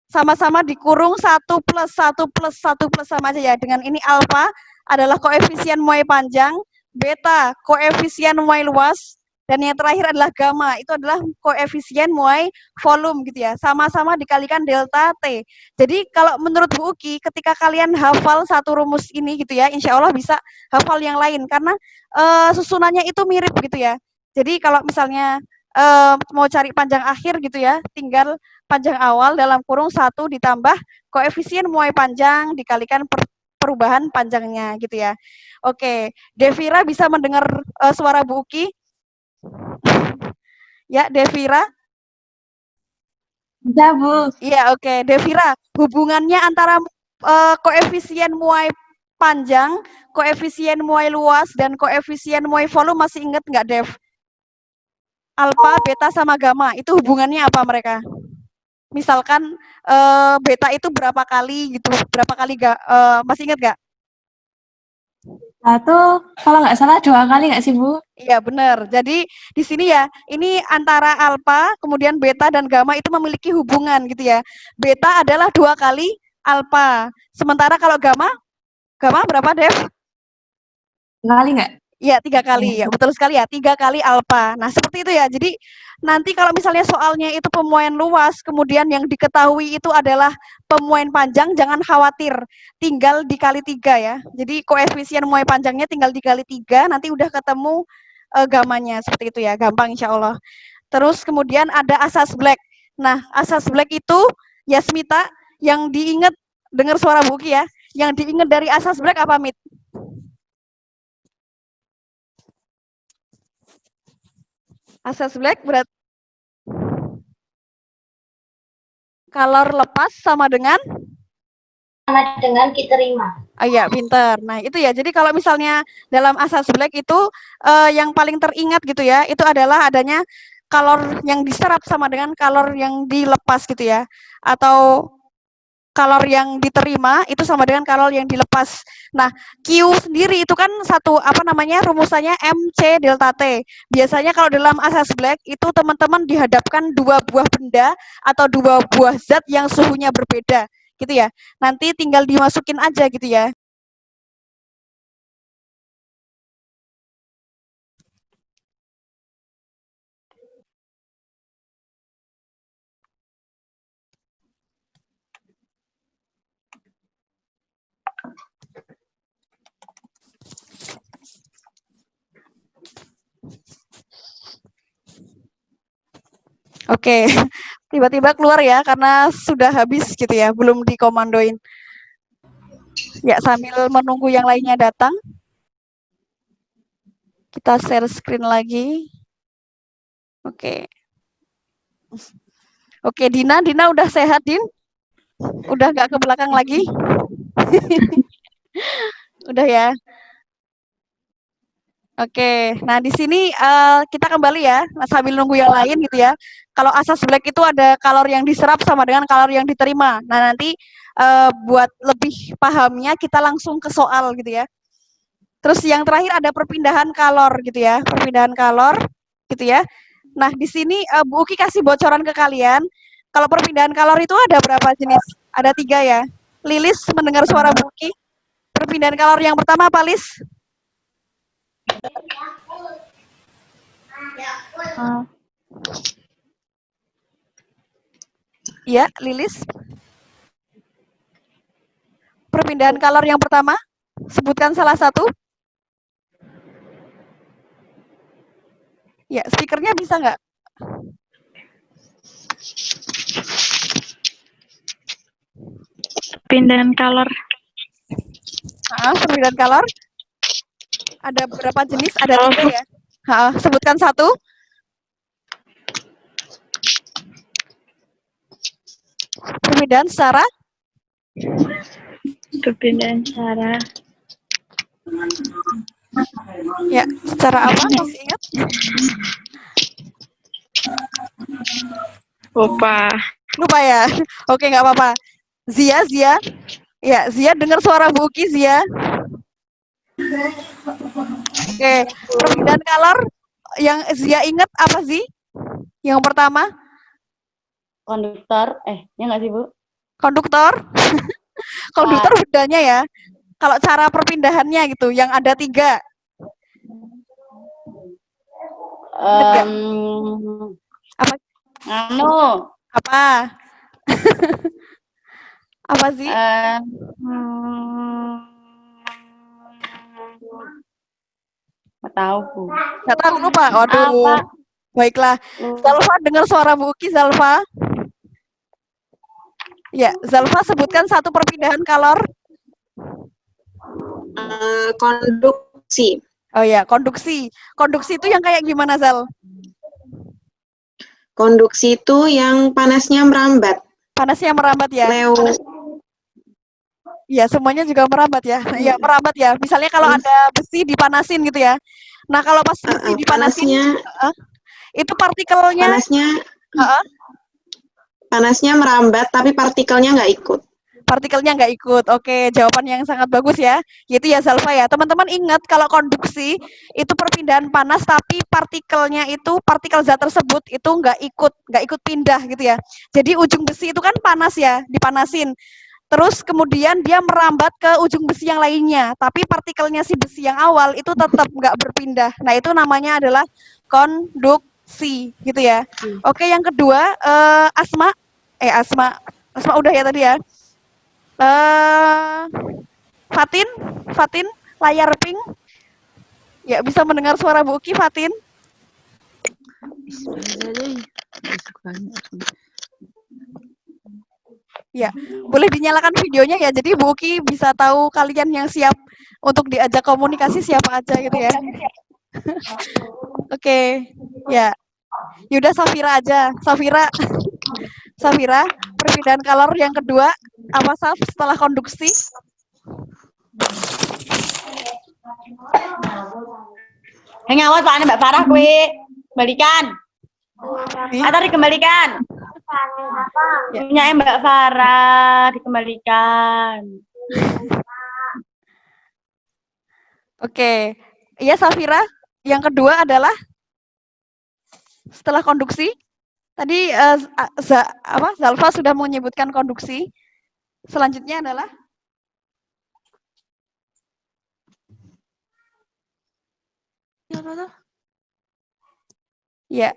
Sama-sama dikurung 1 plus 1 plus 1 plus sama aja ya. Dengan ini alfa adalah koefisien muai panjang, beta koefisien muai luas, dan yang terakhir adalah gamma, itu adalah koefisien muai volume gitu ya. Sama-sama dikalikan delta T. Jadi kalau menurut Bu Uki, ketika kalian hafal satu rumus ini gitu ya, insya Allah bisa hafal yang lain, karena susunannya itu mirip gitu ya. Jadi kalau misalnya mau cari panjang akhir gitu ya, tinggal panjang awal dalam kurung 1 ditambah koefisien muai panjang dikalikan perubahan panjangnya gitu ya. Oke, Devira bisa mendengar suara Bu Uki? Ya, Devira? Bisa, Bu. Iya, oke. Devira, hubungannya antara koefisien muai panjang, koefisien muai luas, dan koefisien muai volume masih ingat nggak, Dev? Alfa, beta, sama gamma, itu hubungannya apa mereka? Misalkan beta itu berapa kali gitu, berapa kali masih ingat nggak? Satu, kalau nggak salah 2 kali nggak sih, Bu? Iya, benar. Jadi di sini ya, ini antara alfa, kemudian beta dan gamma itu memiliki hubungan gitu ya. Beta adalah 2 kali alfa. Sementara kalau gamma berapa, Dev? 2 kali nggak? Iya, 3 kali, ya betul sekali ya, 3 kali alfa. Nah, seperti itu ya. Jadi, nanti kalau misalnya soalnya itu pemuaian luas, kemudian yang diketahui itu adalah pemuaian panjang, jangan khawatir, tinggal dikali 3 ya. Jadi, koefisien muai panjangnya tinggal dikali 3, nanti udah ketemu, gamanya, seperti itu ya, gampang insya Allah. Terus kemudian ada asas black. Nah, asas black itu, Yasmita, yang diingat, dengar suara Buki ya, yang diingat dari asas black apa, Mit? Asas black berarti kalor lepas sama dengan diterima. iya, pinter. Nah, itu ya. Jadi kalau misalnya dalam asas black itu yang paling teringat gitu ya, itu adalah adanya kalor yang diserap sama dengan kalor yang dilepas gitu ya. Atau kalor yang diterima itu sama dengan kalor yang dilepas. Nah, Q sendiri itu kan satu apa namanya rumusannya MC delta T. Biasanya kalau dalam asas black itu teman-teman dihadapkan 2 buah benda atau 2 buah zat yang suhunya berbeda, gitu ya. Nanti tinggal dimasukin aja gitu ya. Oke, tiba-tiba keluar ya karena sudah habis gitu ya, belum dikomandoin. Ya, sambil menunggu yang lainnya datang. Kita share screen lagi. Oke. Oke, Dina udah sehat, Din? Udah nggak ke belakang lagi? Udah ya. Oke, nah di sini kita kembali ya, sambil nunggu yang lain gitu ya. Kalau asas black itu ada kalor yang diserap sama dengan kalor yang diterima. Nah nanti buat lebih pahamnya kita langsung ke soal gitu ya. Terus yang terakhir ada perpindahan kalor gitu ya, perpindahan kalor gitu ya. Nah di sini Bu Uki kasih bocoran ke kalian. Kalau perpindahan kalor itu ada berapa jenis? Ada 3 ya. Lilis mendengar suara Bu Uki. Perpindahan kalor yang pertama apa, Lis? Iya, Lilis. Perpindahan kalor yang pertama, sebutkan salah satu. Ya, speakernya bisa nggak? Pindahan kalor. Perpindahan kalor. Ada berapa jenis? Ada 3 ya. Sebutkan satu. Perpindahan secara ya, secara apa? Masih ingat? Lupa ya. Oke, nggak apa-apa. Zia. Ya, Zia dengar suara Bu Uki, Zia. Oke, perpindahan kalor yang Zia ingat apa sih? Yang pertama? Konduktor, ya nggak sih Bu? Konduktor. Konduktor bedanya ya. Kalau cara perpindahannya gitu, yang ada 3. Apa? Apa? Apa sih? Nggak tahu Bu. Nggak tahu, lupa. Waduh. Baiklah. Zalfa dengar suara Bu Uki, Zalfa. Ya, Zalfa sebutkan satu perpindahan kalor. Konduksi. Oh ya, konduksi. Konduksi itu yang kayak gimana, Zal? Konduksi itu yang panasnya merambat. Panasnya merambat ya? Iya, semuanya juga merambat ya. Iya, merambat ya. Misalnya kalau ada besi dipanasin gitu ya. Nah, kalau pas besi dipanasin, itu partikelnya panasnya merambat, tapi partikelnya nggak ikut. Partikelnya nggak ikut. Oke, jawaban yang sangat bagus ya. Yaitu ya Zalfa ya. Teman-teman ingat kalau konduksi itu perpindahan panas, tapi partikelnya itu partikel zat tersebut itu nggak ikut pindah gitu ya. Jadi ujung besi itu kan panas ya, dipanasin. terus kemudian dia merambat ke ujung besi yang lainnya, tapi partikelnya si besi yang awal itu tetap nggak berpindah. Nah, itu namanya adalah konduksi, gitu ya. Oke, yang kedua, Asma. Asma udah ya tadi ya. Fatin, Fatin, layar pink. Ya, bisa mendengar suara Bu Uki, Fatin? Ya, boleh dinyalakan videonya ya. Jadi Bu Uki bisa tahu kalian yang siap untuk diajak komunikasi siapa aja gitu ya. Oke, ya. Yaudah Safira aja. Safira, Safira, perpindahan color yang kedua apa Saf setelah konduksi? Ngawat Pak Mbak Farah kue. Balikan. Atau dikembalikan. Punya Mbak Farah dikembalikan. Oke. Iya Safira, yang kedua adalah setelah konduksi. Tadi Zalfa sudah menyebutkan konduksi. Selanjutnya adalah ya.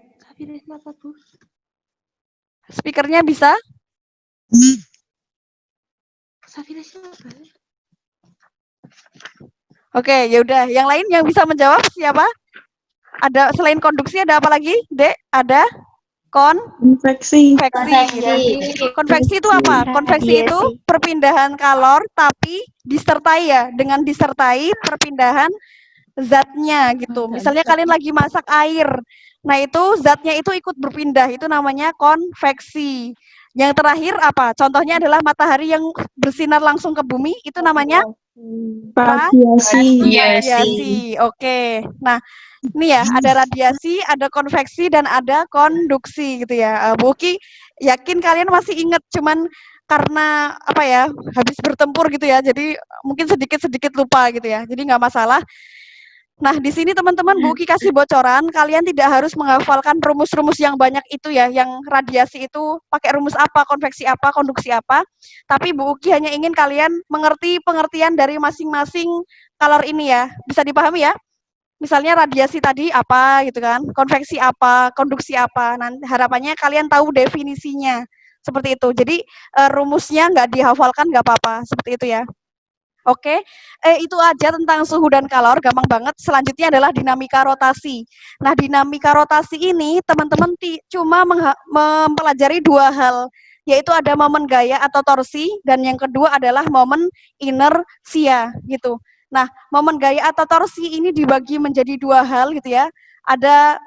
Speakernya bisa? Oke, ya udah. Yang lain yang bisa menjawab siapa? Ada selain konduksi ada apa lagi? Dek, ada Konveksi. Konveksi itu apa? Konveksi itu perpindahan kalor tapi disertai ya dengan disertai perpindahan zatnya gitu. Misalnya kalian lagi masak air. Nah, itu zatnya itu ikut berpindah. Itu namanya konveksi. Yang terakhir apa? Contohnya adalah matahari yang bersinar langsung ke bumi, itu namanya radiasi. Oke. Nah, ini ya, ada radiasi, ada konveksi, dan ada konduksi gitu ya. Bu Uki, yakin kalian masih ingat, cuman karena apa ya, habis bertempur gitu ya, jadi mungkin sedikit-sedikit lupa gitu ya. Jadi nggak masalah. Nah, di sini teman-teman Bu Uki kasih bocoran, kalian tidak harus menghafalkan rumus-rumus yang banyak itu ya, yang radiasi itu pakai rumus apa, konveksi apa, konduksi apa. Tapi Bu Uki hanya ingin kalian mengerti pengertian dari masing-masing color ini ya. Bisa dipahami ya? Misalnya radiasi tadi apa gitu kan, konveksi apa, konduksi apa. Nanti harapannya kalian tahu definisinya. Seperti itu. Jadi rumusnya nggak dihafalkan nggak apa-apa. Seperti itu ya. Oke, itu aja tentang suhu dan kalor, gampang banget. Selanjutnya adalah dinamika rotasi. Nah, dinamika rotasi ini teman-teman cuma mempelajari dua hal, yaitu ada momen gaya atau torsi, dan yang kedua adalah momen inersia, gitu. Nah, momen gaya atau torsi ini dibagi menjadi dua hal, gitu ya. Ada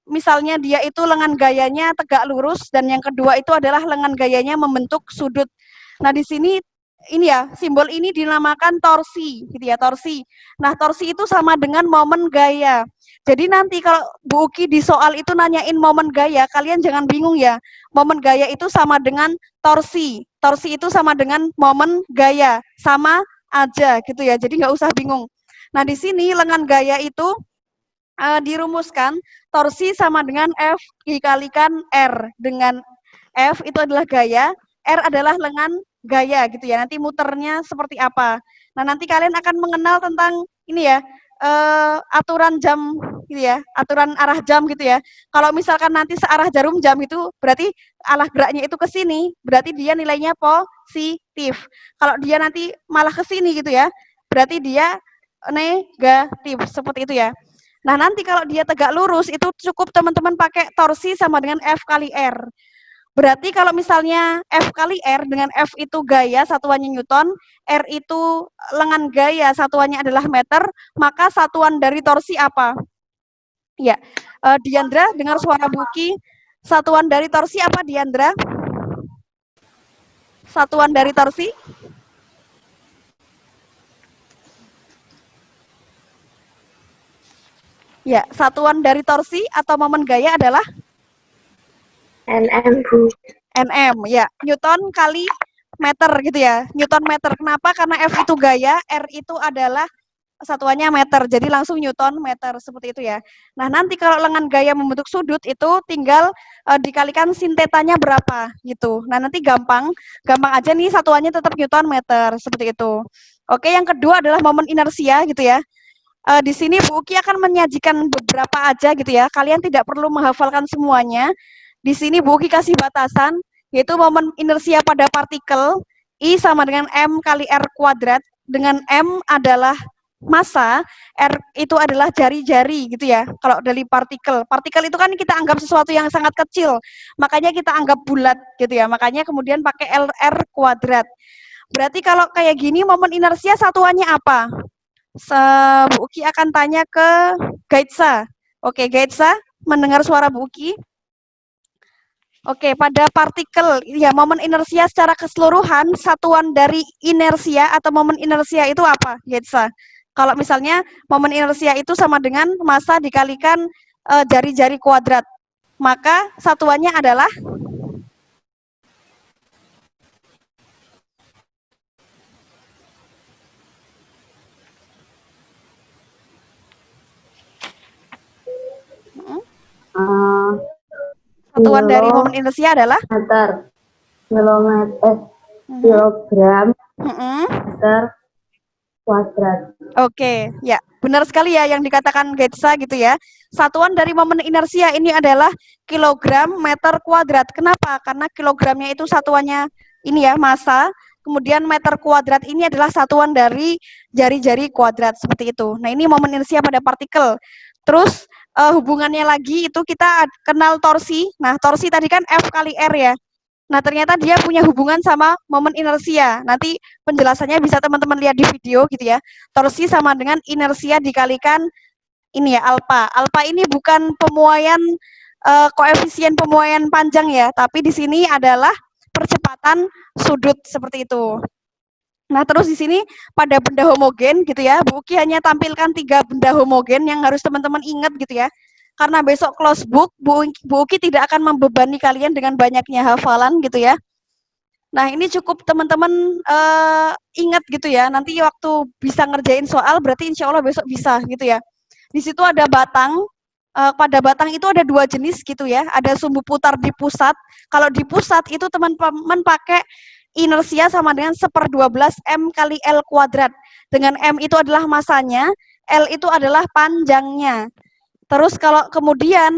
misalnya dia itu lengan gayanya tegak lurus, dan yang kedua itu adalah lengan gayanya membentuk sudut. Nah, di sini ini ya, simbol ini dinamakan torsi, gitu ya, torsi. Nah, torsi itu sama dengan momen gaya. Jadi nanti kalau Bu Uki di soal itu nanyain momen gaya, kalian jangan bingung ya. Momen gaya itu sama dengan torsi. Torsi itu sama dengan momen gaya. Sama aja gitu ya, jadi nggak usah bingung. Nah, di sini lengan gaya itu dirumuskan, torsi sama dengan F dikalikan R. Dengan F itu adalah gaya, R adalah lengan gaya gitu ya. Nanti muternya seperti apa. Nah, nanti kalian akan mengenal tentang ini ya, aturan jam gitu ya, aturan arah jam gitu ya. Kalau misalkan nanti searah jarum jam itu berarti arah geraknya itu ke sini, berarti dia nilainya positif. Kalau dia nanti malah ke sini gitu ya, berarti dia negatif. Seperti itu ya. Nah, nanti kalau dia tegak lurus itu cukup teman-teman pakai torsi sama dengan F kali R. Berarti kalau misalnya F kali R, dengan F itu gaya, satuannya Newton, R itu lengan gaya, satuannya adalah meter, maka satuan dari torsi apa? Ya, Diandra, dengar suara Buki. Satuan dari torsi apa, Diandra? Satuan dari torsi? Ya, satuan dari torsi atau momen gaya adalah? NM, Bu. NM, ya. Newton kali meter gitu ya. Newton meter. Kenapa? Karena F itu gaya, R itu adalah satuannya meter, jadi langsung Newton meter seperti itu ya. Nah, nanti kalau lengan gaya membentuk sudut itu tinggal dikalikan sin tetanya berapa gitu. Nah, nanti gampang aja nih satuannya tetap Newton meter seperti itu. Oke, yang kedua adalah momen inersia gitu ya. Di sini Bu Uki akan menyajikan beberapa aja gitu ya. Kalian tidak perlu menghafalkan semuanya. Di sini Bu Uki kasih batasan, yaitu momen inersia pada partikel I sama dengan M kali R kuadrat, dengan M adalah massa, R itu adalah jari-jari gitu ya. Kalau dari partikel, partikel itu kan kita anggap sesuatu yang sangat kecil, makanya kita anggap bulat gitu ya. Makanya kemudian pakai LR kuadrat. Berarti kalau kayak gini momen inersia satuannya apa? Bu Uki akan tanya ke Gaitsa. Oke, Gaitsa, mendengar suara Bu Uki? Oke, pada partikel, ya momen inersia secara keseluruhan, satuan dari inersia atau momen inersia itu apa, Gaitsa? Kalau misalnya momen inersia itu sama dengan massa dikalikan jari-jari kuadrat, maka satuannya adalah satuan dari momen inersia adalah meter, kilometer, kilogram, meter, kuadrat. Oke, ya benar sekali ya yang dikatakan Getsa gitu ya. Satuan dari momen inersia ini adalah kilogram meter kuadrat. Kenapa? Karena kilogramnya itu satuannya ini ya massa, kemudian meter kuadrat ini adalah satuan dari jari-jari kuadrat seperti itu. Nah ini momen inersia pada partikel. Terus hubungannya lagi itu kita kenal torsi. Nah torsi tadi kan F kali R ya. Nah, ternyata dia punya hubungan sama momen inersia. Nanti penjelasannya bisa teman-teman lihat di video gitu ya. Torsi sama dengan inersia dikalikan ini ya, alfa. Alfa ini bukan pemuaian koefisien pemuaian panjang ya, tapi di sini adalah percepatan sudut seperti itu. Nah, terus di sini pada benda homogen gitu ya, Bu Uki hanya tampilkan 3 benda homogen yang harus teman-teman ingat gitu ya. Karena besok close book, Bu Uki tidak akan membebani kalian dengan banyaknya hafalan gitu ya. Nah, ini cukup teman-teman ingat gitu ya. Nanti waktu bisa ngerjain soal, berarti insya Allah besok bisa gitu ya. Di situ ada batang. Pada batang itu ada 2 jenis gitu ya. Ada sumbu putar di pusat. Kalau di pusat itu teman-teman pakai inersia sama dengan 1/12 M kali L kuadrat. Dengan M itu adalah masanya, L itu adalah panjangnya. Terus kalau kemudian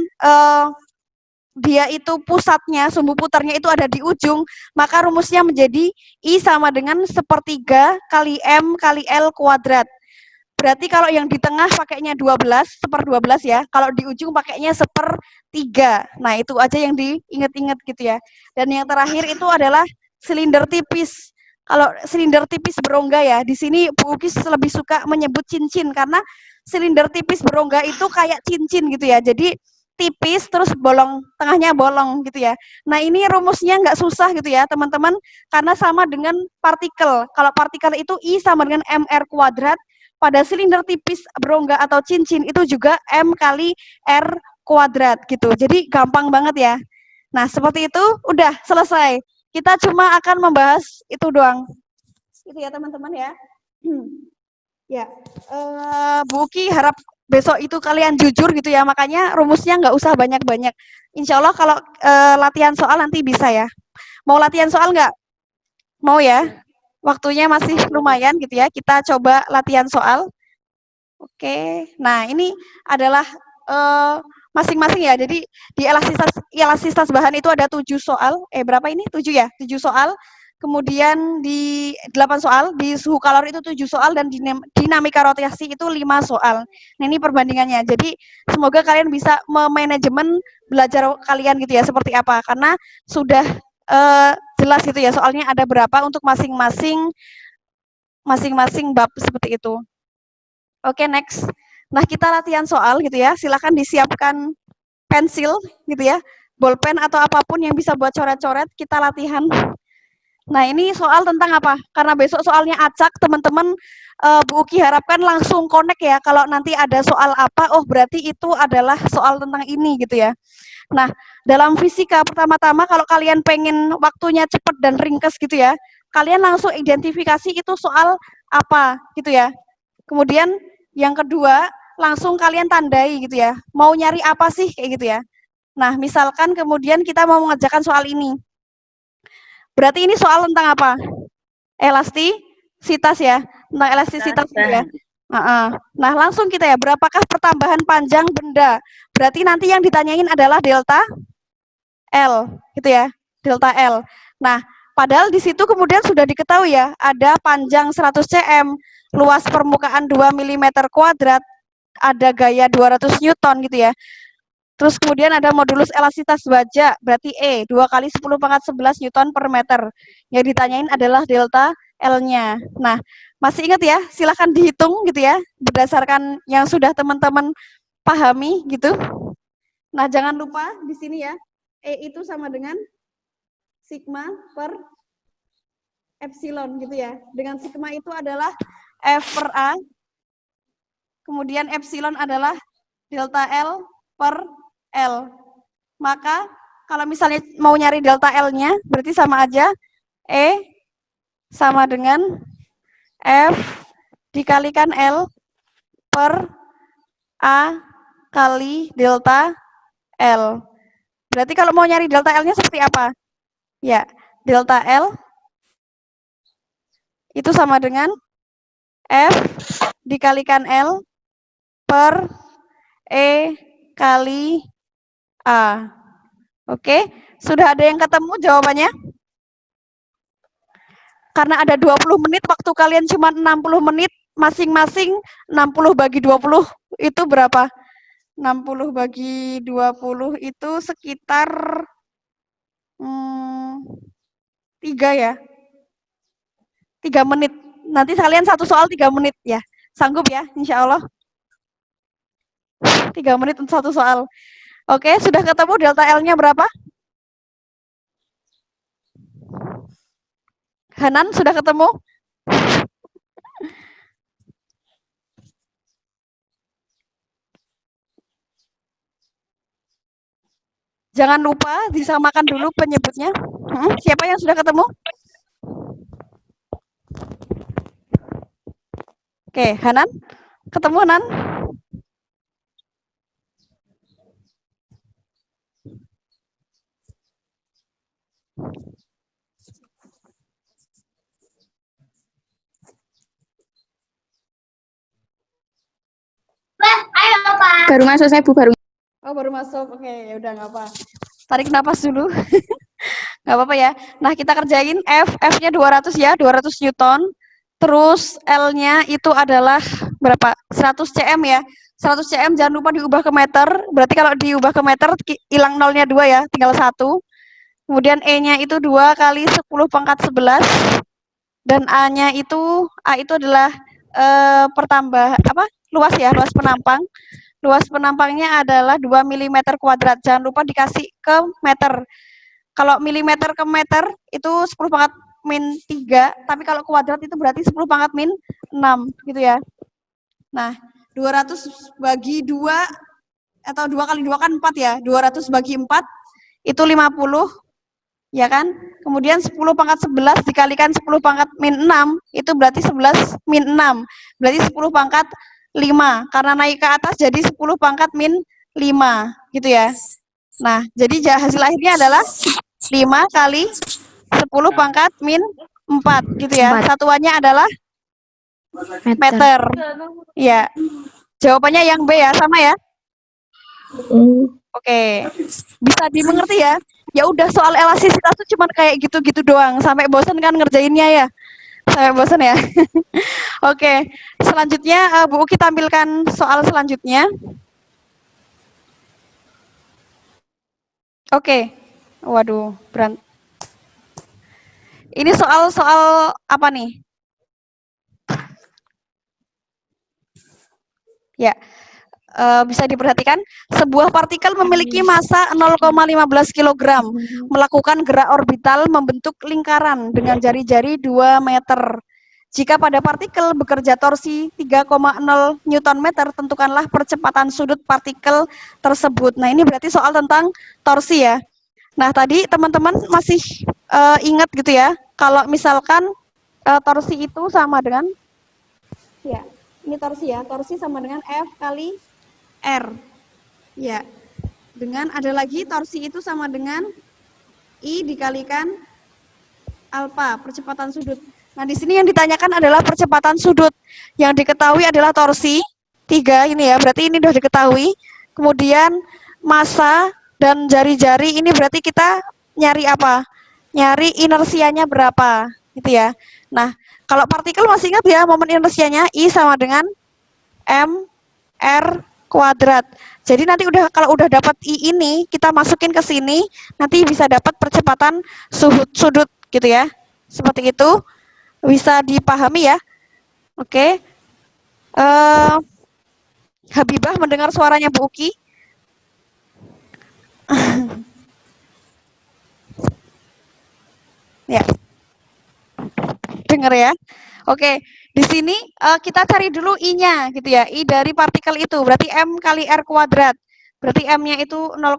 dia itu pusatnya, sumbu putarnya itu ada di ujung, maka rumusnya menjadi I sama dengan 1/3 kali M kali L kuadrat. Berarti kalau yang di tengah pakainya 12, 1/12 ya, kalau di ujung pakainya 1/3. Nah itu aja yang diingat-ingat gitu ya. Dan yang terakhir itu adalah silinder tipis. Kalau silinder tipis berongga ya, di sini Bu Uki lebih suka menyebut cincin karena silinder tipis berongga itu kayak cincin gitu ya. Jadi tipis terus bolong, tengahnya bolong gitu ya. Nah ini rumusnya nggak susah gitu ya teman-teman, karena sama dengan partikel. Kalau partikel itu I sama dengan MR kuadrat, pada silinder tipis berongga atau cincin itu juga M kali R kuadrat gitu. Jadi gampang banget ya. Nah seperti itu udah selesai. Kita cuma akan membahas itu doang. Itu ya teman-teman ya. Ya, Bu Uki harap besok itu kalian jujur gitu ya, makanya rumusnya nggak usah banyak-banyak. Insya Allah kalau latihan soal nanti bisa ya. Mau latihan soal nggak? Mau ya? Waktunya masih lumayan gitu ya, kita coba latihan soal. Oke, nah ini adalah masing-masing ya, jadi di elastisitas bahan itu ada 7 soal, berapa ini? 7 ya? 7 soal. Kemudian di 8 soal, di suhu kalor itu 7 soal, dan di dinamika rotasi itu 5 soal. Nah ini perbandingannya, jadi semoga kalian bisa memanajemen belajar kalian gitu ya, seperti apa, karena sudah jelas gitu ya, soalnya ada berapa untuk masing-masing bab seperti itu. Oke, next. Nah kita latihan soal gitu ya, silakan disiapkan pensil gitu ya, bolpen atau apapun yang bisa buat coret-coret, kita latihan. Nah, ini soal tentang apa? Karena besok soalnya acak, teman-teman Bu Uki harapkan langsung connect ya. Kalau nanti ada soal apa, oh berarti itu adalah soal tentang ini gitu ya. Nah, dalam fisika pertama-tama kalau kalian pengen waktunya cepat dan ringkas gitu ya, kalian langsung identifikasi itu soal apa gitu ya. Kemudian yang kedua, langsung kalian tandai gitu ya. Mau nyari apa sih kayak gitu ya. Nah, misalkan kemudian kita mau mengerjakan soal ini. Berarti ini soal tentang apa? Elastisitas ya. Tentang elastisitas gitu ya. Nah, langsung kita ya, berapakah pertambahan panjang benda? Berarti nanti yang ditanyain adalah delta L, gitu ya, delta L. Nah, padahal di situ kemudian sudah diketahui ya, ada panjang 100 cm, luas permukaan 2 mm kuadrat, ada gaya 200 Newton gitu ya. Terus kemudian ada modulus elastisitas baja, berarti E, 2 kali 10⁻11 Newton per meter. Yang ditanyain adalah delta L-nya. Nah, masih ingat ya, silahkan dihitung gitu ya, berdasarkan yang sudah teman-teman pahami gitu. Nah, jangan lupa di sini ya, E itu sama dengan sigma per epsilon gitu ya. Dengan sigma itu adalah F per A, kemudian epsilon adalah delta L per L. Maka kalau misalnya mau nyari delta L-nya, berarti sama aja E sama dengan F dikalikan L per A kali delta L. Berarti kalau mau nyari delta L-nya seperti apa? Ya, delta L itu sama dengan F dikalikan L per E kali A. Oke, sudah ada yang ketemu jawabannya? Karena ada 20 menit, waktu kalian cuma 60 menit, masing-masing 60 bagi 20 itu berapa? 60 bagi 20 itu sekitar 3 ya. 3 menit. Nanti kalian satu soal 3 menit ya. Sanggup ya, insya Allah. 3 menit untuk satu soal. Oke, sudah ketemu delta L-nya berapa? Hanan, sudah ketemu? Jangan lupa disamakan dulu penyebutnya. Siapa yang sudah ketemu? Oke, Hanan. Ketemu Hanan? Baru masuk saya Bu, baru. Oh, baru masuk. Oke, ya udah nggak apa. Tarik napas dulu. Nggak apa-apa ya. Nah, kita kerjain F-nya 200 ya, 200 Newton. Terus L-nya itu adalah berapa? 100 cm ya. 100 cm jangan lupa diubah ke meter. Berarti kalau diubah ke meter hilang nolnya 2 ya, tinggal 1. Kemudian E-nya itu 2 kali 10⁻11. Dan A-nya itu adalah luas ya, luas penampang. Luas penampangnya adalah 2 mm kuadrat. Jangan lupa dikasih ke meter. Kalau milimeter ke meter itu 10⁻⁻3, tapi kalau kuadrat itu berarti 10⁻⁻6 gitu ya. Nah, 200 bagi 2 atau 2 kali 2 kan 4 ya. 200 bagi 4 itu 50 ya kan? Kemudian 10⁻11 dikalikan 10⁻⁻6 itu berarti 11⁻6. Berarti 10⁻5 karena naik ke atas jadi 10⁻5 gitu ya. Nah, jadi hasil akhirnya adalah 5 kali 10⁻⁻4 gitu ya. Satuannya adalah meter. Ya. Jawabannya yang B ya, sama ya? Oke. Bisa dimengerti ya? Ya udah, soal elastisitas itu cuma kayak gitu-gitu doang. Sampai bosan kan ngerjainnya ya? Sampai bosan ya? Oke. Selanjutnya Bu Uki tampilkan soal selanjutnya. Oke. Waduh, ini soal apa nih? Ya, bisa diperhatikan, sebuah partikel memiliki massa 0,15 kg, melakukan gerak orbital membentuk lingkaran dengan jari-jari 2 meter. Jika pada partikel bekerja torsi 3,0 Newton meter, tentukanlah percepatan sudut partikel tersebut. Nah, ini berarti soal tentang torsi ya. Nah, tadi teman-teman masih ingat gitu ya, kalau misalkan torsi itu sama dengan ya Ini torsi ya. Torsi sama dengan F kali R. Ya. Dengan ada lagi torsi itu sama dengan I dikalikan alfa, percepatan sudut. Nah, di sini yang ditanyakan adalah percepatan sudut. Yang diketahui adalah torsi 3 ini ya. Berarti ini sudah diketahui. Kemudian massa dan jari-jari ini berarti kita nyari apa? Nyari inersianya berapa, gitu ya. Nah, kalau partikel masih ingat ya momen inersianya I sama dengan M R kuadrat. Jadi nanti kalau udah dapat I ini, kita masukin ke sini, nanti bisa dapat percepatan sudut gitu ya. Seperti itu. Bisa dipahami ya. Oke. Habibah mendengar suaranya Bu Uki. Ya. Dengar ya. Oke, di sini kita cari dulu I-nya gitu ya. I dari partikel itu berarti M kali R kuadrat. Berarti M-nya itu 0,15.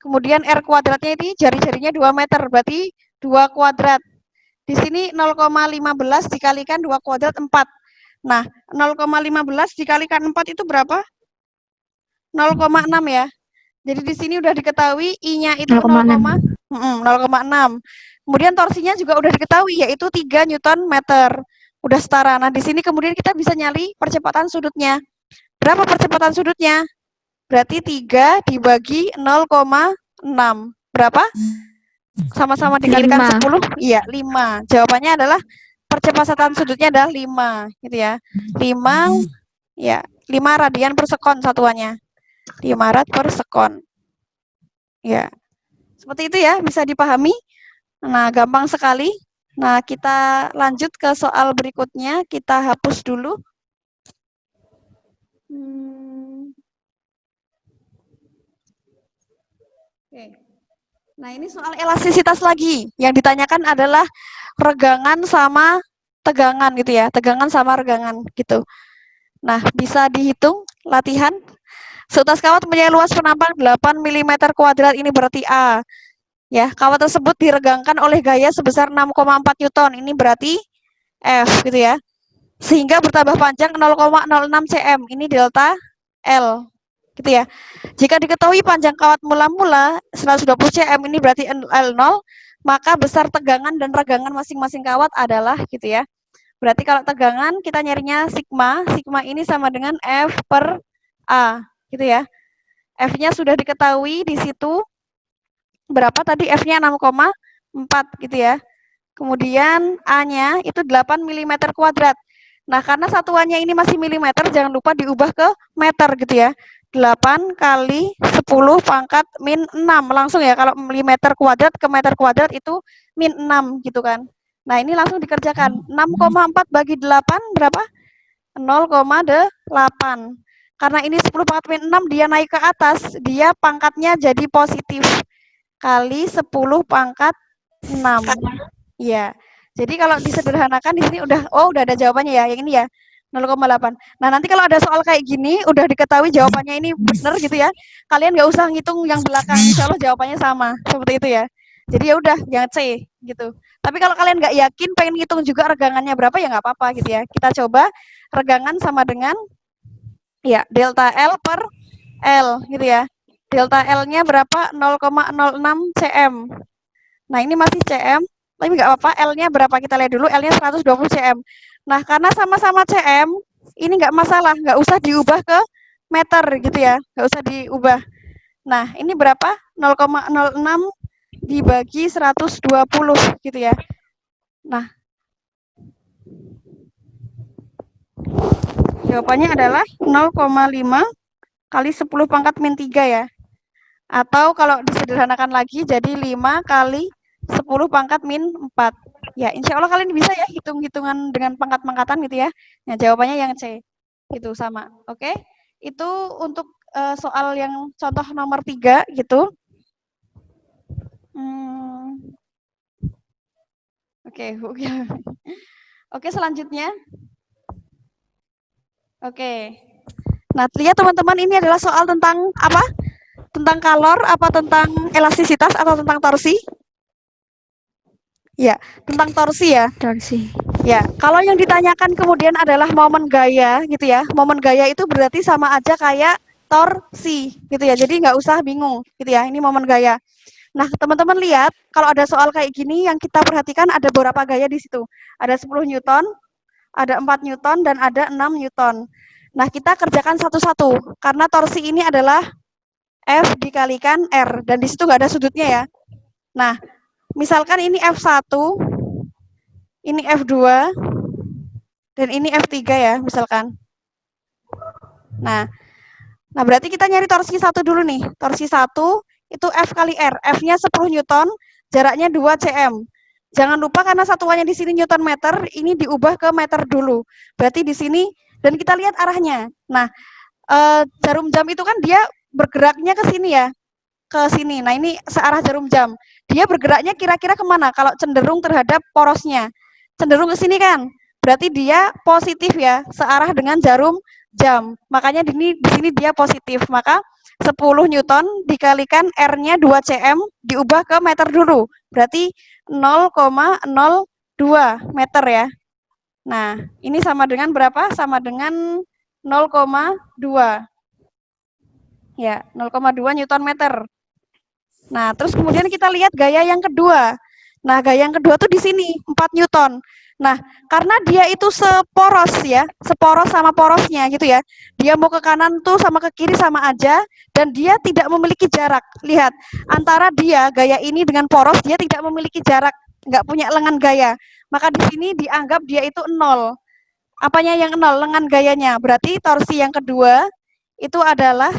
Kemudian R kuadratnya ini jari-jarinya 2 meter, berarti 2 kuadrat. Di sini 0,15 dikalikan 2 kuadrat 4. Nah, 0,15 dikalikan 4 itu berapa? 0,6 ya. Jadi di sini udah diketahui I-nya itu 0,6. Kemudian torsinya juga udah diketahui yaitu 3 Newton meter. Udah setara. Nah, di sini kemudian kita bisa nyari percepatan sudutnya. Berapa percepatan sudutnya? Berarti 3 dibagi 0,6. Berapa? Sama-sama dikalikan 10? Iya, 5. Jawabannya adalah percepatan sudutnya adalah 5, gitu ya. 5 ya, 5 radian per sekon satuannya. 5 rad per sekon. Ya. Seperti itu ya, bisa dipahami. Nah, gampang sekali. Nah, kita lanjut ke soal berikutnya. Kita hapus dulu. Oke. Nah, ini soal elastisitas lagi. Yang ditanyakan adalah regangan sama tegangan gitu ya. Tegangan sama regangan gitu. Nah, bisa dihitung latihan. Seutas kawat mempunyai luas penampang 8 mm kuadrat, ini berarti A. Ya, kawat tersebut diregangkan oleh gaya sebesar 6,4 Newton. Ini berarti F gitu ya. Sehingga bertambah panjang 0,06 cm. Ini delta L. Gitu ya. Jika diketahui panjang kawat mula-mula 120 cm, ini berarti L0, maka besar tegangan dan regangan masing-masing kawat adalah gitu ya. Berarti kalau tegangan kita nyarinya sigma, sigma ini sama dengan F per A, gitu ya. F-nya sudah diketahui di situ berapa tadi, F-nya 6,4 gitu ya. Kemudian A-nya itu 8 mm kuadrat. Nah, karena satuannya ini masih milimeter, jangan lupa diubah ke meter gitu ya. 8 kali 10 pangkat min 6 langsung ya. Kalau milimeter kuadrat ke meter kuadrat itu min 6 gitu kan. Nah, ini langsung dikerjakan. 6,4 bagi 8 berapa? 0,8. Karena ini 10 pangkat min 6, dia naik ke atas, dia pangkatnya jadi positif. Kali 10 pangkat 6. Ya. Jadi kalau disederhanakan di sini udah ada jawabannya ya, yang ini ya. 0,8. Nah, nanti kalau ada soal kayak gini, udah diketahui jawabannya ini benar gitu ya. Kalian nggak usah ngitung yang belakang, insya Allah jawabannya sama. Seperti itu ya. Jadi ya udah, yang C gitu. Tapi kalau kalian nggak yakin, pengen ngitung juga regangannya berapa, ya nggak apa-apa gitu ya. Kita coba regangan sama dengan ya delta L per L gitu ya. Delta L-nya berapa? 0,06 cm. Nah, ini masih cm, tapi nggak apa-apa. L-nya berapa? Kita lihat dulu. L-nya 120 cm. Nah, karena sama-sama cm, ini nggak masalah. Nggak usah diubah ke meter gitu ya. Nggak usah diubah. Nah, ini berapa? 0,06 dibagi 120 gitu ya. Nah, jawabannya adalah 0,5 kali 10 pangkat min 3 ya. Atau kalau disederhanakan lagi jadi 5 kali 10 pangkat min 4. Ya, insya Allah kalian bisa ya hitung-hitungan dengan pangkat-pangkatan gitu ya. Nah, jawabannya yang C. Gitu sama. Oke. Itu untuk soal yang contoh nomor 3 gitu. Oke. Oke, selanjutnya. Oke. Nah, lihat teman-teman, ini adalah soal tentang apa? Tentang kalor, apa tentang elastisitas, atau tentang torsi? Ya, tentang torsi ya. Torsi. Ya, kalau yang ditanyakan kemudian adalah momen gaya gitu ya. Momen gaya itu berarti sama aja kayak torsi gitu ya. Jadi nggak usah bingung gitu ya. Ini momen gaya. Nah, teman-teman lihat kalau ada soal kayak gini yang kita perhatikan ada beberapa gaya di situ. Ada 10 Newton, ada 4 Newton dan ada 6 Newton. Nah, kita kerjakan satu-satu karena torsi ini adalah F dikalikan R dan di situ nggak ada sudutnya ya. Nah, misalkan ini F1, ini F2, dan ini F3 ya, misalkan. Nah, berarti kita nyari torsi 1 dulu nih. Torsi 1 itu F kali R. F-nya 10 Newton, jaraknya 2 cm. Jangan lupa karena satuannya di sini Newton meter, ini diubah ke meter dulu. Berarti di sini, dan kita lihat arahnya. Nah, jarum jam itu kan dia bergeraknya ke sini ya, ke sini. Nah, ini searah jarum jam. Dia bergeraknya kira-kira kemana? Kalau cenderung terhadap porosnya. Cenderung ke sini kan? Berarti dia positif ya, searah dengan jarum jam. Makanya di sini dia positif. Maka 10 Newton dikalikan R-nya 2 cm diubah ke meter dulu. Berarti 0,02 meter ya. Nah, ini sama dengan berapa? Sama dengan 0,2. Ya, 0,2 Newton meter. Nah, terus kemudian kita lihat gaya yang kedua. Nah, gaya yang kedua tuh di sini, 4 Newton. Nah, karena dia itu seporos ya, seporos sama porosnya gitu ya. Dia mau ke kanan tuh sama ke kiri sama aja, dan dia tidak memiliki jarak. Lihat, antara dia, gaya ini dengan poros, dia tidak memiliki jarak, nggak punya lengan gaya. Maka di sini dianggap dia itu 0. Apanya yang 0? Lengan gayanya. Berarti torsi yang kedua itu adalah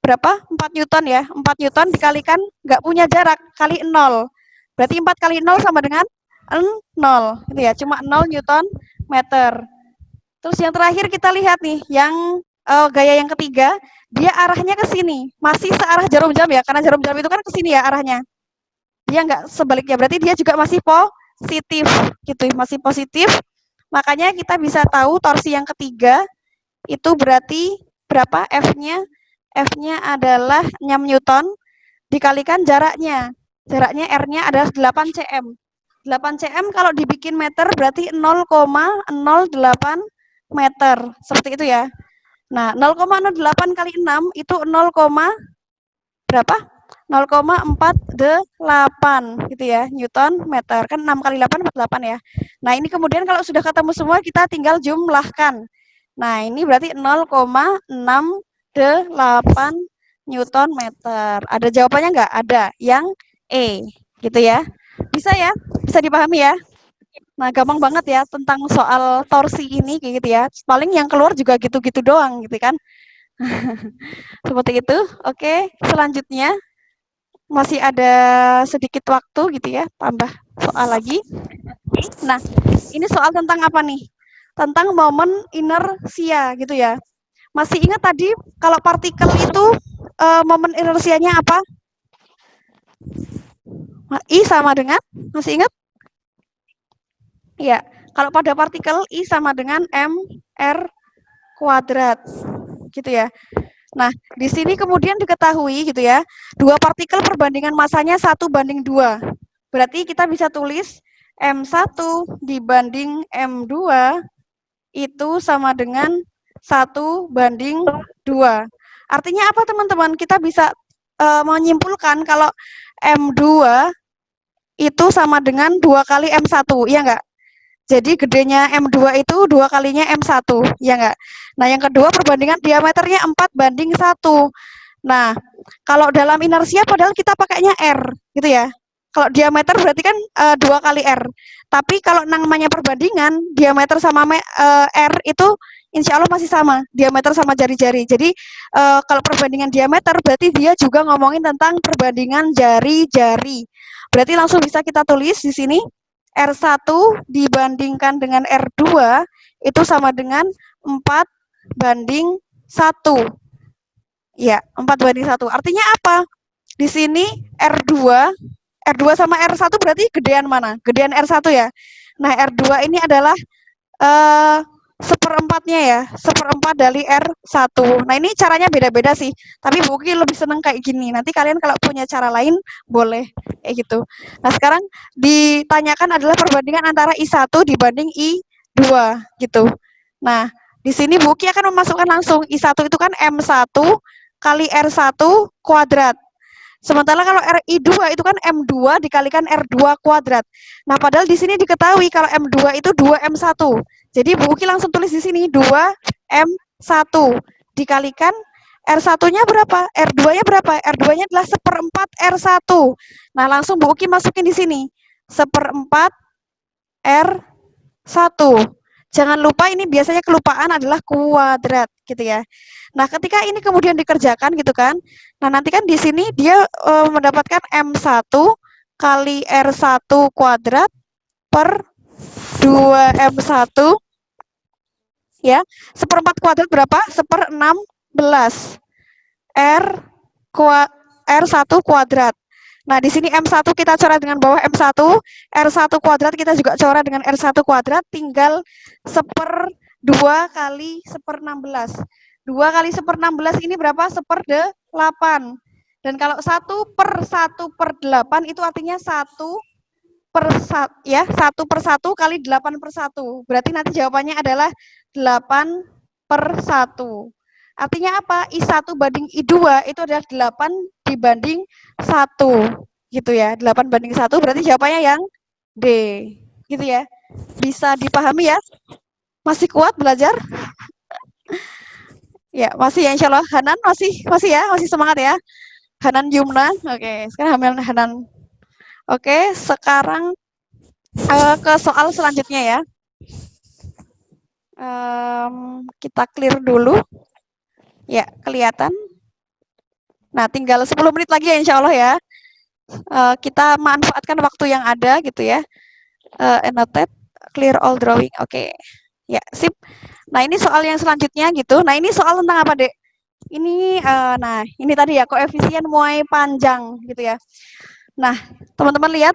berapa? 4 Newton ya. 4 Newton dikalikan nggak punya jarak, kali 0. Berarti 4 kali 0 sama dengan 0. Gitu ya, cuma 0 Newton meter. Terus yang terakhir kita lihat nih, yang gaya yang ketiga, dia arahnya ke sini. Masih searah jarum jam ya, karena jarum jam itu kan ke sini ya arahnya. Dia nggak sebaliknya, berarti dia juga masih positif. Gitu, masih positif. Makanya kita bisa tahu torsi yang ketiga itu berarti berapa F-nya? F-nya adalah 6 Newton dikalikan jaraknya. Jaraknya R-nya adalah 8 cm. 8 cm kalau dibikin meter berarti 0,08 meter. Seperti itu ya. Nah, 0,08 kali 6 itu 0, berapa? 0,48 gitu ya, Newton meter. Kan 6 kali 8, 48 ya. Nah, ini kemudian kalau sudah ketemu semua kita tinggal jumlahkan. Nah, ini berarti 0,68 Newton meter. Ada jawabannya nggak? Ada. Yang E. Gitu ya. Bisa ya? Bisa dipahami ya? Nah, gampang banget ya tentang soal torsi ini kayak gitu ya. Paling yang keluar juga gitu-gitu doang gitu kan. Seperti itu. Oke, selanjutnya masih ada sedikit waktu gitu ya, tambah soal lagi. Nah, ini soal tentang apa nih? Tentang momen inersia gitu ya. Masih ingat tadi kalau partikel itu momen inersianya apa? I sama dengan, masih ingat? Ya, kalau pada partikel I sama dengan mr kuadrat gitu ya. Nah, di sini kemudian diketahui gitu ya, dua partikel perbandingan masanya 1:2. Berarti kita bisa tulis M1 dibanding M2 itu sama dengan 1:2. Artinya apa teman-teman? Kita bisa menyimpulkan kalau M2 itu sama dengan 2 kali M1, ya enggak? Jadi gedenya M2 itu 2 kalinya M1, ya enggak? Nah, yang kedua perbandingan diameternya 4:1. Nah, kalau dalam inersia padahal kita pakainya R, gitu ya. Kalau diameter berarti kan 2 kali R. Tapi kalau namanya perbandingan, diameter sama R itu insya Allah masih sama, diameter sama jari-jari. Jadi kalau perbandingan diameter berarti dia juga ngomongin tentang perbandingan jari-jari. Berarti langsung bisa kita tulis di sini, R1 dibandingkan dengan R2 itu sama dengan 4:1. Ya, 4:1. Artinya apa? Di sini R2 sama R1 berarti gedean mana? Gedean R1 ya. Nah, R2 ini adalah seperempatnya ya, seperempat dari R1. Nah, ini caranya beda-beda sih, tapi Bu Uki lebih seneng kayak gini. Nanti kalian kalau punya cara lain, boleh kayak gitu. Nah, sekarang ditanyakan adalah perbandingan antara I1 dibanding I2, gitu. Nah, di sini Bu Uki akan memasukkan langsung, I1 itu kan M1 kali R1 kuadrat. Sementara kalau RI2 itu kan M2 dikalikan R2 kuadrat. Nah, padahal di sini diketahui kalau M2 itu 2M1. Jadi Bu Uki langsung tulis di sini 2M1 dikalikan R1-nya berapa? R2-nya berapa? R2-nya adalah seperempat R1. Nah, langsung Bu Uki masukin di sini. Seperempat R1. Jangan lupa ini biasanya kelupaan adalah kuadrat gitu ya. Nah, ketika ini kemudian dikerjakan gitu kan. Nah, nanti kan di sini dia mendapatkan M1 kali R1 kuadrat per 2M1 ya. Seperempat kuadrat berapa? 1/16 R1 kuadrat. Nah, di sini M1 kita coret dengan bawah M1, R1 kuadrat kita juga coret dengan R1 kuadrat, tinggal 1/2 kali 1/16. 2 kali 1/16 ini berapa? 1/8. Dan kalau 1/1/8 itu artinya 1/1 kali 8/1. Berarti nanti jawabannya adalah 8/1. Artinya apa? I1 banding I2 itu adalah 8 dibanding 1. Gitu ya. 8 banding 1 berarti jawabannya yang D. Gitu ya. Bisa dipahami ya? Masih kuat belajar? Ya, masih ya insya Allah. Hanan masih ya? Masih semangat ya? Hanan Yumna. Oke, sekarang Hanan. Oke, sekarang ke soal selanjutnya ya. Kita clear dulu. Ya, kelihatan. Nah, tinggal 10 menit lagi ya insya Allah ya. Kita manfaatkan waktu yang ada gitu ya. Annotate, clear all drawing. Oke. Ya, sip. Nah, ini soal yang selanjutnya gitu. Nah, ini soal tentang apa, Dek? Ini, nah, ini tadi ya, koefisien muai panjang gitu ya. Nah, teman-teman lihat,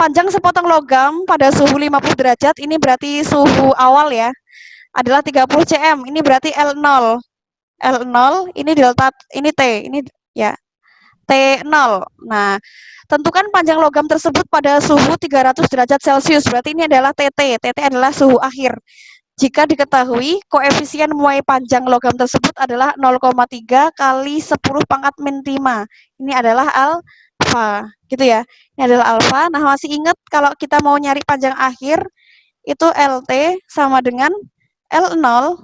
panjang sepotong logam pada suhu 50 derajat, ini berarti suhu awal ya, adalah 30 cm. Ini berarti L0. L0 ini delta, ini T, ini ya T0. Nah, tentukan panjang logam tersebut pada suhu 300 derajat Celcius. Berarti ini adalah TT. TT adalah suhu akhir. Jika diketahui koefisien muai panjang logam tersebut adalah 0,3 kali 10 pangkat min 5. Ini adalah alfa, gitu ya. Ini adalah alfa. Nah, masih ingat kalau kita mau nyari panjang akhir itu LT sama dengan L0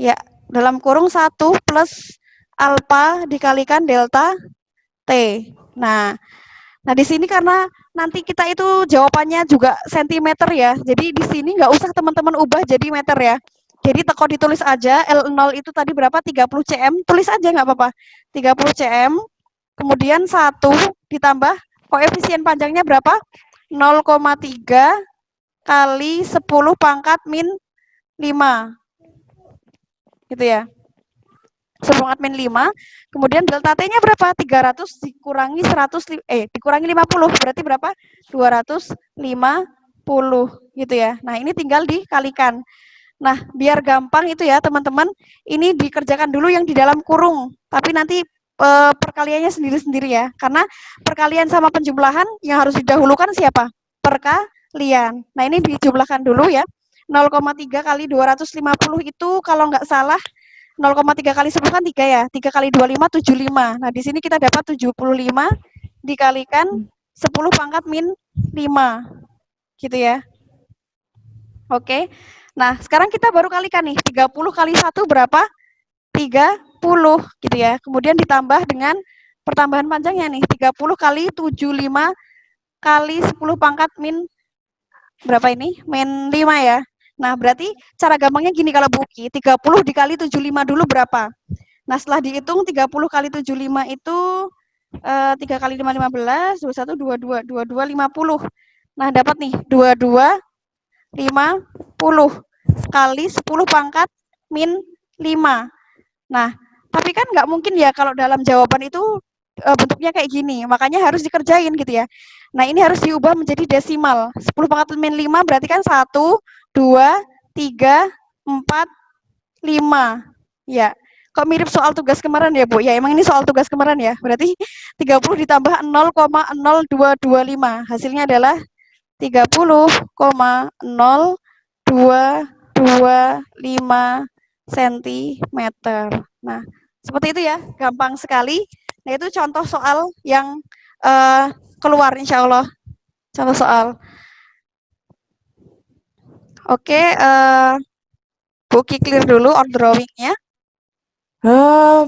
ya, dalam kurung 1 plus alfa dikalikan delta T. Nah, di sini karena nanti kita itu jawabannya juga sentimeter ya. Jadi di sini nggak usah teman-teman ubah jadi meter ya. Jadi teko ditulis aja L0 itu tadi berapa? 30 cm. Tulis aja nggak apa-apa. 30 cm. Kemudian 1 ditambah koefisien panjangnya berapa? 0,3 kali 10 pangkat min 5. Gitu ya. 10 pangkat min 5, kemudian delta T-nya berapa? 300 dikurangi 50, berarti berapa? 250, gitu ya. Nah, ini tinggal dikalikan. Nah, biar gampang itu ya, teman-teman, ini dikerjakan dulu yang di dalam kurung, tapi nanti perkaliannya sendiri-sendiri ya, karena perkalian sama penjumlahan yang harus didahulukan siapa? Perkalian. Nah, ini dijumlahkan dulu ya. 0,3 kali 250 itu kalau nggak salah 0,3 kali 10 kan 3 ya. 3 kali 25, 75. Nah, di sini kita dapat 75 dikalikan 10 pangkat min 5. Gitu ya. Oke. Nah, sekarang kita baru kalikan nih. 30 kali 1 berapa? 30. Gitu ya. Kemudian ditambah dengan pertambahan panjangnya nih. 30 kali 75 kali 10 pangkat min berapa ini? Min 5 ya. Nah, berarti cara gampangnya gini kalau Bu Uki, 30 dikali 75 dulu berapa? Nah, setelah dihitung 30 kali 75 itu 3 kali 5, 15, 21, 22, 22, 50. Nah, dapat nih, 22, 50 kali 10 pangkat min 5. Nah, tapi kan nggak mungkin ya kalau dalam jawaban itu bentuknya kayak gini, makanya harus dikerjain gitu ya. Nah, ini harus diubah menjadi desimal. 10 pangkat min 5 berarti kan 1, 2, 3, 4, 5. Ya. Kok mirip soal tugas kemarin ya, Bu? Ya, emang ini soal tugas kemarin ya. Berarti 30 ditambah 0,0225. Hasilnya adalah 30,0225 cm. Nah, seperti itu ya, gampang sekali. Nah, itu contoh soal yang keluar insya Allah. Contoh soal. Oke, Bu Ki clear dulu on drawing-nya.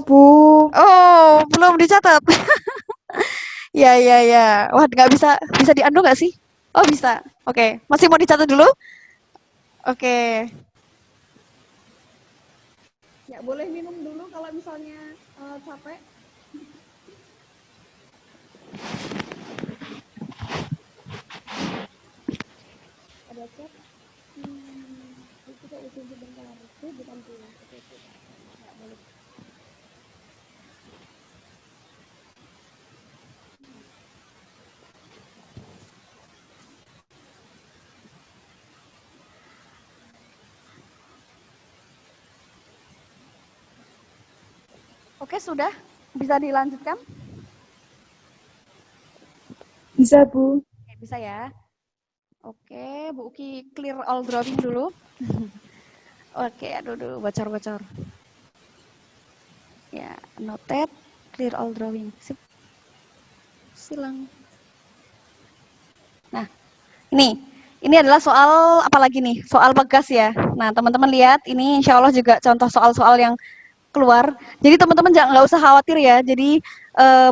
Bu. Oh, belum dicatat. Ya, ya, ya. Wah, nggak bisa diunduh nggak sih? Oh, bisa. Oke, masih mau dicatat dulu? Oke. Ya, boleh minum dulu kalau misalnya capek. Ada chat. Kita usin sebentar. Itu bukan pulang. Nggak boleh. Oke, sudah. Bisa dilanjutkan? Bisa, Bu. Oke, bisa ya. Oke, Bu Uki clear all drawing dulu. Oke, aduh, bocor-bocor. Ya, noted, clear all drawing. Sip. Silang. Nah, ini adalah soal apa lagi nih? Soal pegas ya. Nah, teman-teman lihat, ini insya Allah juga contoh soal-soal yang keluar. Jadi teman-teman nggak usah khawatir ya. Jadi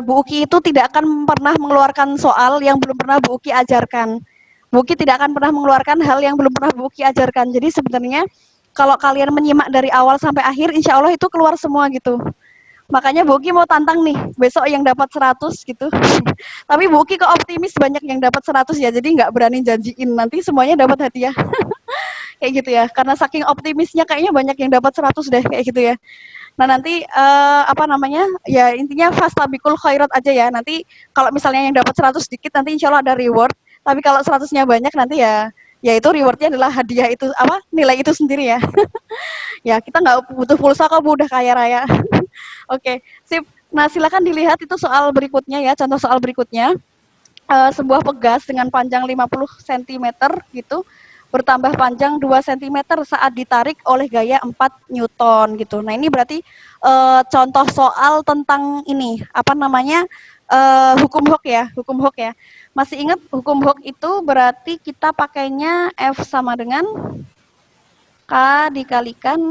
Bu Uki itu tidak akan pernah mengeluarkan soal yang belum pernah Bu Uki ajarkan. Bu Uki tidak akan pernah mengeluarkan hal yang belum pernah Bu Uki ajarkan. Jadi sebenarnya kalau kalian menyimak dari awal sampai akhir, insya Allah itu keluar semua gitu. Makanya Bu Uki mau tantang nih, besok yang dapat 100 gitu. Tapi Bu Uki kok optimis banyak yang dapat 100 ya, jadi nggak berani janjiin nanti semuanya dapat hadiah. Kayak gitu ya, karena saking optimisnya kayaknya banyak yang dapat 100 deh, kayak gitu ya. Nah nanti apa namanya ya intinya fastabikul khairat aja ya. Nanti kalau misalnya yang dapat 100 sedikit nanti insya Allah ada reward. Tapi kalau 100-nya banyak nanti ya itu rewardnya adalah hadiah itu apa nilai itu sendiri ya. Ya kita nggak butuh pulsa kok Bu, udah kaya raya. Oke, sip. Nah silakan dilihat itu soal berikutnya ya, contoh soal berikutnya. Sebuah pegas dengan panjang 50 cm gitu bertambah panjang 2 cm saat ditarik oleh gaya 4 Newton gitu. Nah, ini berarti contoh soal tentang ini, apa namanya? Hukum Hooke ya, hukum Hooke ya. Masih ingat hukum Hooke itu berarti kita pakainya F sama dengan K dikalikan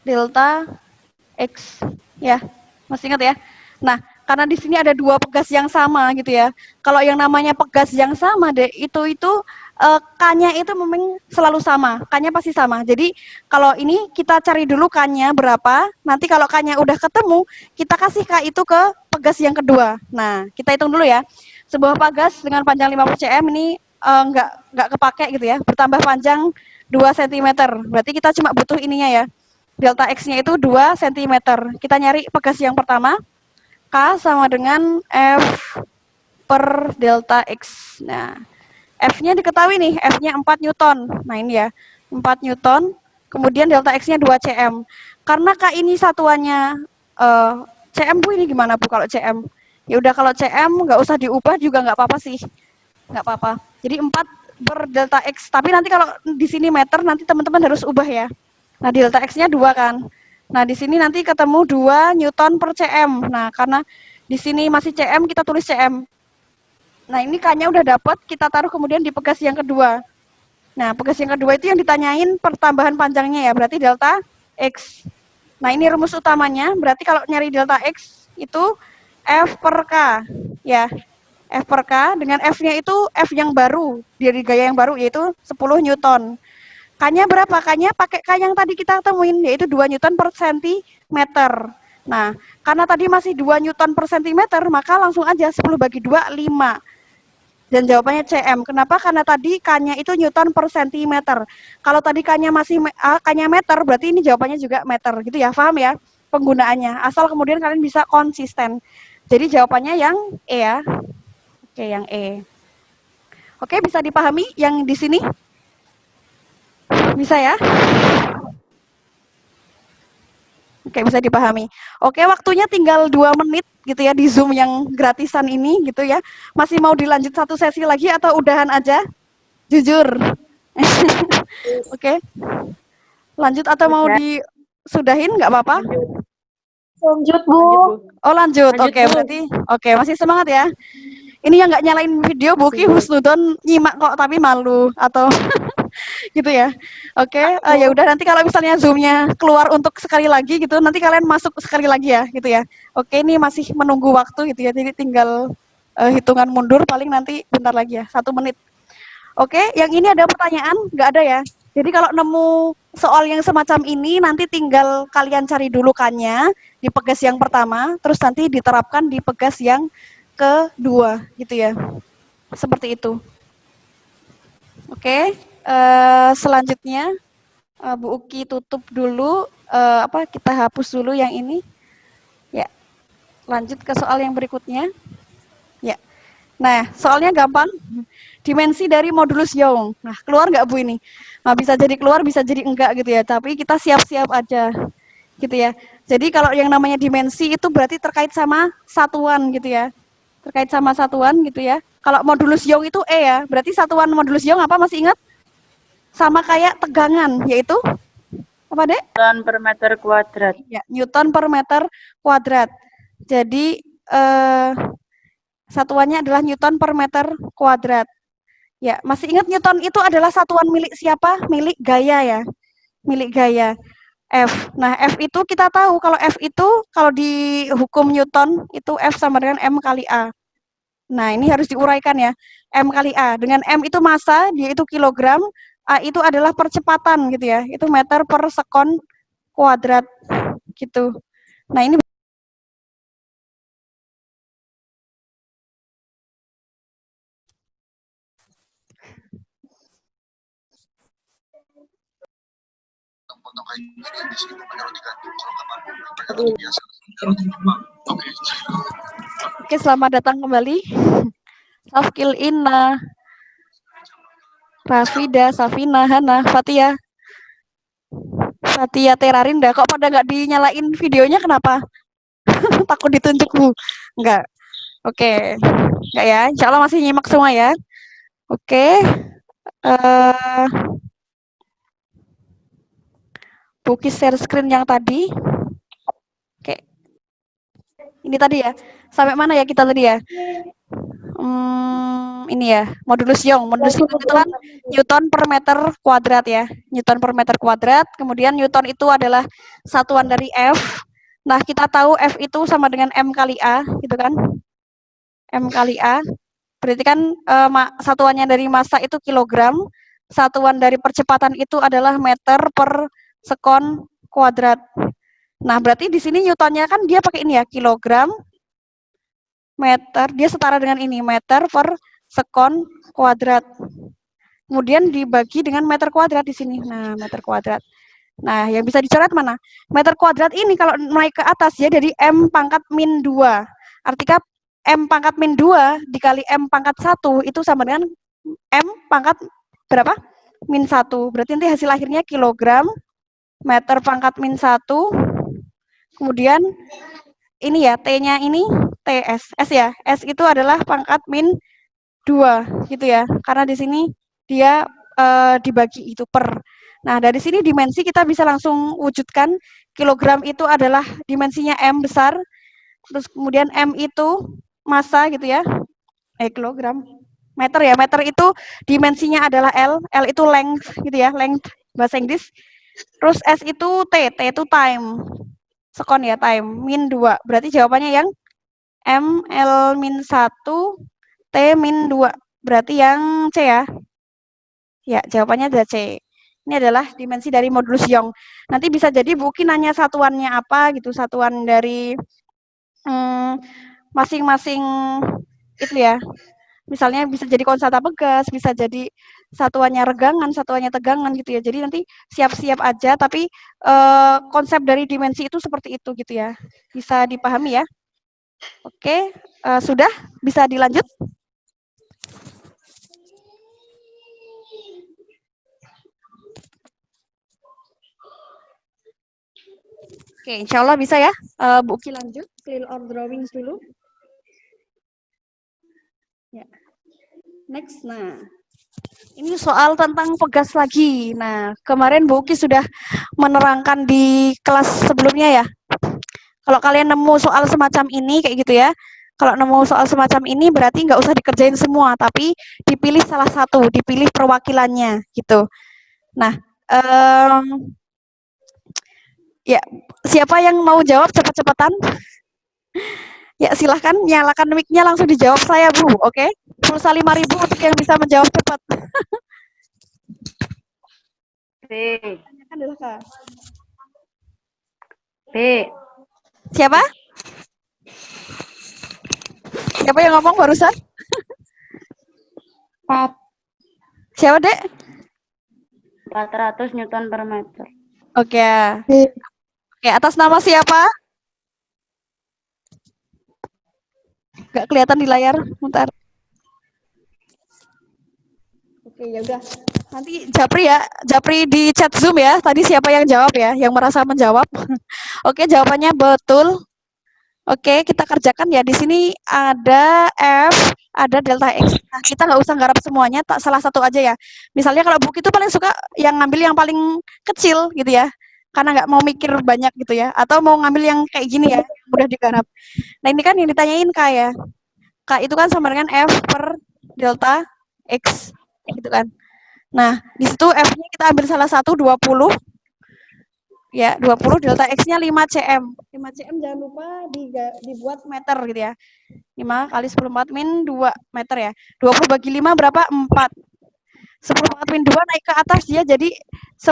delta X ya. Masih ingat ya? Nah, karena di sini ada dua pegas yang sama gitu ya. Kalau yang namanya pegas yang sama deh itu K-nya itu memang selalu sama. K-nya pasti sama. Jadi kalau ini kita cari dulu K-nya berapa. Nanti kalau K-nya udah ketemu, kita kasih K itu ke pegas yang kedua. Nah, kita hitung dulu ya. Sebuah pegas dengan panjang 50 cm ini nggak kepake gitu ya. Bertambah panjang 2 cm. Berarti kita cuma butuh ininya ya. Delta X-nya itu 2 cm. Kita nyari pegas yang pertama. K sama dengan F per delta X. Nah, F-nya diketahui nih, F-nya 4 Newton. Nah, ini ya, 4 Newton. Kemudian delta X-nya 2 cm. Karena K ini satuannya cm, Bu, ini gimana, Bu, kalau cm? Ya udah, kalau cm nggak usah diubah juga nggak apa-apa sih. Nggak apa-apa. Jadi 4 per delta X. Tapi nanti kalau di sini meter, nanti teman-teman harus ubah ya. Nah, delta X-nya 2 kan. Nah, di sini nanti ketemu 2 Newton per cm. Nah, karena di sini masih cm, kita tulis cm. Nah, ini K-nya udah dapat, kita taruh kemudian di pegas yang kedua. Nah, pegas yang kedua itu yang ditanyain pertambahan panjangnya ya, berarti delta X. Nah, ini rumus utamanya, berarti kalau nyari delta X itu F per K. Ya, F per K dengan F-nya itu F yang baru, dari gaya yang baru, yaitu 10 Newton. K-nya berapa? K-nya pakai K yang tadi kita temuin, yaitu 2 Newton per centimeter. Nah, karena tadi masih 2 Newton per centimeter, maka langsung aja 10 bagi 2, 5. Dan jawabannya cm. Kenapa? Karena tadi K-nya itu Newton per centimeter. Kalau tadi K-nya masih K-nya meter, berarti ini jawabannya juga meter. Gitu ya, paham ya penggunaannya. Asal kemudian kalian bisa konsisten. Jadi jawabannya yang E ya. Oke, yang E. Oke, bisa dipahami yang di sini? Bisa ya? Oke, bisa dipahami. Oke, waktunya tinggal 2 menit gitu ya di Zoom yang gratisan ini gitu ya. Masih mau dilanjut satu sesi lagi atau udahan aja? Jujur. Oke, lanjut atau mau disudahin nggak apa-apa? Lanjut, Bu. Oh lanjut, Lanjut, oke Bu. berarti oke masih semangat ya. Ini yang nggak nyalain video Buki Husnudon nyimak kok tapi malu atau gitu ya. Oke, ya udah nanti kalau misalnya Zoom-nya keluar untuk sekali lagi gitu, nanti kalian masuk sekali lagi ya gitu ya. Oke, ini masih menunggu waktu gitu ya, jadi tinggal hitungan mundur paling nanti bentar lagi ya, 1 menit. Oke, yang ini ada pertanyaan? Nggak ada ya? Jadi kalau nemu soal yang semacam ini, nanti tinggal kalian cari dulu kannya di pegas yang pertama, terus nanti diterapkan di pegas yang kedua, gitu ya. Seperti itu. Oke, selanjutnya Bu Uki tutup dulu, kita hapus dulu yang ini. Ya, lanjut ke soal yang berikutnya. Ya, nah soalnya gampang. Dimensi dari modulus Young. Nah, keluar nggak Bu ini? Nah, bisa jadi keluar, bisa jadi enggak gitu ya. Tapi kita siap-siap aja gitu ya. Jadi kalau yang namanya dimensi itu berarti terkait sama satuan gitu ya. Terkait sama satuan gitu ya. Kalau modulus Young itu E ya. Berarti satuan modulus Young apa masih ingat? Sama kayak tegangan, yaitu apa, Dek? Newton per meter kuadrat. Ya, Newton per meter kuadrat. Jadi satuannya adalah Newton per meter kuadrat. Ya, masih ingat Newton itu adalah satuan milik siapa? Milik gaya ya. Milik gaya. F. Nah, F itu kita tahu kalau F itu kalau di hukum Newton itu F sama dengan M kali A. Nah, ini harus diuraikan ya. M kali A. Dengan M itu massa, dia itu kilogram, A itu adalah percepatan gitu ya. Itu meter per sekon kuadrat gitu. Nah, ini Oke, selamat datang kembali. Safkil Inna, Rafida, Safina, Hana, Fatia. Fatia Terarinda, kok pada nggak dinyalain videonya kenapa? Takut ditunjuk Bu. Enggak. Oke. Enggak ya. Insya Allah masih nyimak semua ya. Oke. Buki share screen yang tadi. Oke. Ini tadi ya. Sampai mana ya kita tadi ya? Ini ya, modulus Young. Modulus Young itu kan Newton per meter kuadrat ya. Newton per meter kuadrat. Kemudian Newton itu adalah satuan dari F. Nah, kita tahu F itu sama dengan M kali A, gitu kan? M kali A. Berarti kan satuannya dari massa itu kilogram. Satuan dari percepatan itu adalah meter per sekon kuadrat. Nah, berarti di sini Newtonnya kan dia pakai ini ya, kilogram, meter, dia setara dengan ini, meter per sekon kuadrat. Kemudian dibagi dengan meter kuadrat di sini. Nah, meter kuadrat. Nah, yang bisa dicoret mana? Meter kuadrat ini kalau naik ke atas ya jadi M pangkat min 2. Artinya M pangkat min 2 dikali M pangkat 1 itu sama dengan M pangkat berapa? Min 1. Berarti nanti hasil akhirnya kilogram, meter pangkat min 1, kemudian ini ya, T-nya ini TS. S ya, S itu adalah pangkat min 2 gitu ya. Karena di sini dia dibagi itu per. Nah, dari sini dimensi kita bisa langsung wujudkan kilogram itu adalah dimensinya M besar. Terus kemudian M itu massa gitu ya. Kilogram. Meter ya, meter itu dimensinya adalah L. L itu length gitu ya, length bahasa Inggris. Terus S itu T, T itu time. Sekon ya, time. Min 2. Berarti jawabannya yang M, L min 1, T min 2. Berarti yang C ya. Ya, jawabannya adalah C. Ini adalah dimensi dari modulus Young. Nanti bisa jadi Bu Uki nanya satuannya apa gitu, satuan dari masing-masing itu ya. Misalnya bisa jadi konstanta pegas, bisa jadi satuannya regangan, satuannya tegangan gitu ya. Jadi nanti siap-siap aja, tapi konsep dari dimensi itu seperti itu gitu ya. Bisa dipahami ya. Oke, sudah bisa dilanjut? Oke, insya Allah bisa ya. Bu Uki lanjut, clear or drawings dulu. Ya. Next, nah. Ini soal tentang pegas lagi. Nah, kemarin Bu Uki sudah menerangkan di kelas sebelumnya ya. Kalau kalian nemu soal semacam ini kayak gitu ya. Kalau nemu soal semacam ini berarti nggak usah dikerjain semua, tapi dipilih salah satu, dipilih perwakilannya gitu. Nah, ya siapa yang mau jawab cepet-cepetan? Ya silahkan nyalakan mic-nya langsung dijawab saya Bu, oke? Pulsa 5.000 untuk yang bisa menjawab cepat. B. Tanyakan dulu Kak. B. Siapa? Siapa yang ngomong barusan? 4. Siapa, Dek? 400 Newton per meter. Oke. Oke, atas nama siapa? Nggak kelihatan di layar, bentar. Oke, ya udah. Nanti Japri ya, Japri di chat Zoom ya. Tadi siapa yang jawab ya, yang merasa menjawab. Oke, jawabannya betul. Oke, kita kerjakan ya. Di sini ada F, ada delta X. Nah, kita nggak usah garap semuanya, tak salah satu aja ya. Misalnya kalau buku itu paling suka yang ngambil yang paling kecil gitu ya. Karena nggak mau mikir banyak gitu ya. Atau mau ngambil yang kayak gini ya, yang mudah digarap. Nah, ini kan yang ditanyain K ya. K itu kan sama dengan F per delta X. Gitu kan. Nah, di situ F-nya kita ambil salah satu 20. Ya, 20 delta X-nya 5 cm. 5 cm jangan lupa dibuat meter gitu ya. 5 kali 10 4 min 2 meter ya. 20 bagi 5 berapa? 4. 10 pangkat min 2 naik ke atas dia jadi 10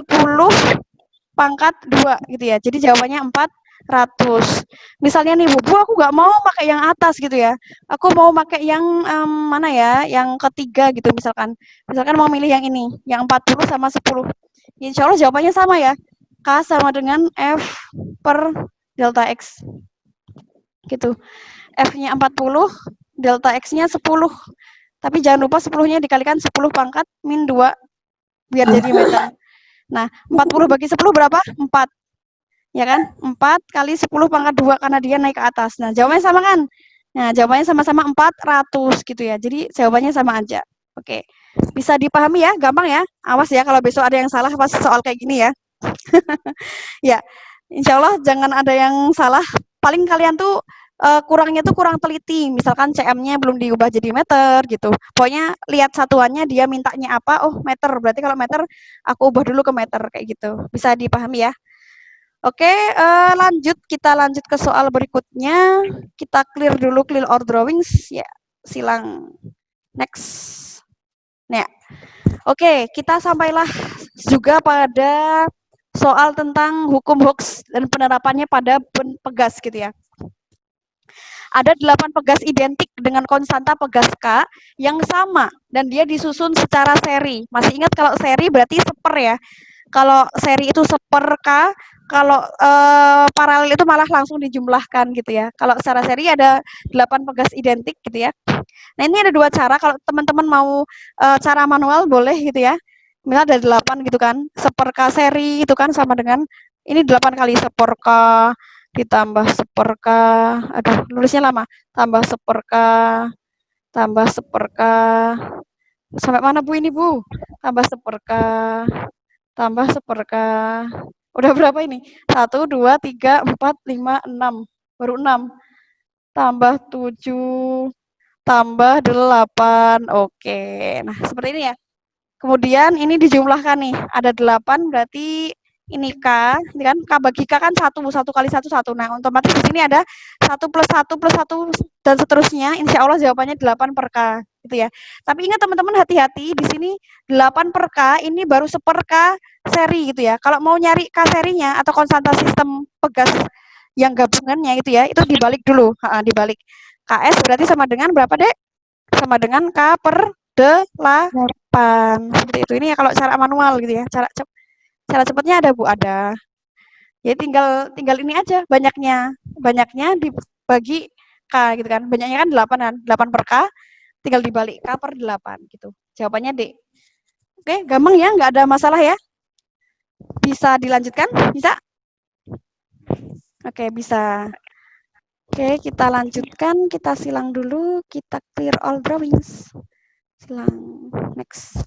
pangkat 2 gitu ya. Jadi jawabannya 400. Misalnya nih, Bu, aku nggak mau pakai yang atas gitu ya. Aku mau pakai yang mana ya? Yang ketiga gitu misalkan. Misalkan mau milih yang ini, yang 40 sama 10. Insya Allah jawabannya sama ya. K sama dengan F per delta X. Gitu. F-nya 40, delta X-nya 10. Tapi jangan lupa 10-nya dikalikan 10 pangkat min 2 biar jadi meter. Nah, 40 bagi 10 berapa? 4. Ya kan? 4 kali 10 pangkat 2 karena dia naik ke atas. Nah, jawabannya sama kan? Nah, jawabannya sama-sama 400 gitu ya. Jadi jawabannya sama aja. Oke. Bisa dipahami ya? Gampang ya? Awas ya kalau besok ada yang salah pas soal kayak gini ya. Ya, insya Allah jangan ada yang salah. Paling kalian tuh kurangnya tuh kurang teliti. Misalkan CM-nya belum diubah jadi meter gitu. Pokoknya lihat satuannya dia mintanya apa. Oh, meter. Berarti kalau meter aku ubah dulu ke meter kayak gitu. Bisa dipahami ya. Oke, lanjut. Kita lanjut ke soal berikutnya. Kita clear dulu, clear our drawings. Ya, silang. Next. Nah, oke, kita sampailah juga pada soal tentang hukum Hooke dan penerapannya pada pegas gitu ya. Ada 8 pegas identik dengan konstanta pegas K yang sama dan dia disusun secara seri. Masih ingat kalau seri berarti seper ya. Kalau seri itu seper K, kalau paralel itu malah langsung dijumlahkan gitu ya. Kalau secara seri ada 8 pegas identik gitu ya. Nah, ini ada 2 cara. Kalau teman-teman mau cara manual boleh gitu ya. Misal ada 8 gitu kan. Seper K seri itu kan sama dengan ini 8 kali seper K ditambah seper K. Aduh, nulisnya lama. Tambah seper K, tambah seper K. Sampai mana Bu ini Bu? Tambah seper K, tambah seper K. Udah berapa ini? 1, 2, 3, 4, 5, 6. Baru 6. Tambah 7, tambah 8. Oke. Nah, seperti ini ya. Kemudian ini dijumlahkan nih. Ada 8 berarti ini K, ini kan K bagi K kan 1 kali 1 1. Nah, otomatis di sini ada 1 plus 1 plus 1 dan seterusnya. Insya Allah jawabannya 8 per K gitu ya. Tapi ingat teman-teman hati-hati di sini 8 per K ini baru seper K seri gitu ya. Kalau mau nyari K serinya atau konstanta sistem pegas yang gabungannya itu ya, itu dibalik dulu. Dibalik. KS berarti sama dengan berapa, Dek? Sama dengan K per 8. Seperti itu. Ini ya kalau cara manual gitu ya. Cara cepatnya ada Bu, ada. Ya tinggal ini aja banyaknya dibagi K gitu kan. Banyaknya kan 8 kan. 8 per K tinggal dibalik K per 8 gitu. Jawabannya D. Oke, gampang ya, nggak ada masalah ya. Bisa dilanjutkan? Bisa? Oke, bisa. Oke, kita lanjutkan. Kita silang dulu. Kita clear all drawings. Silang. Next.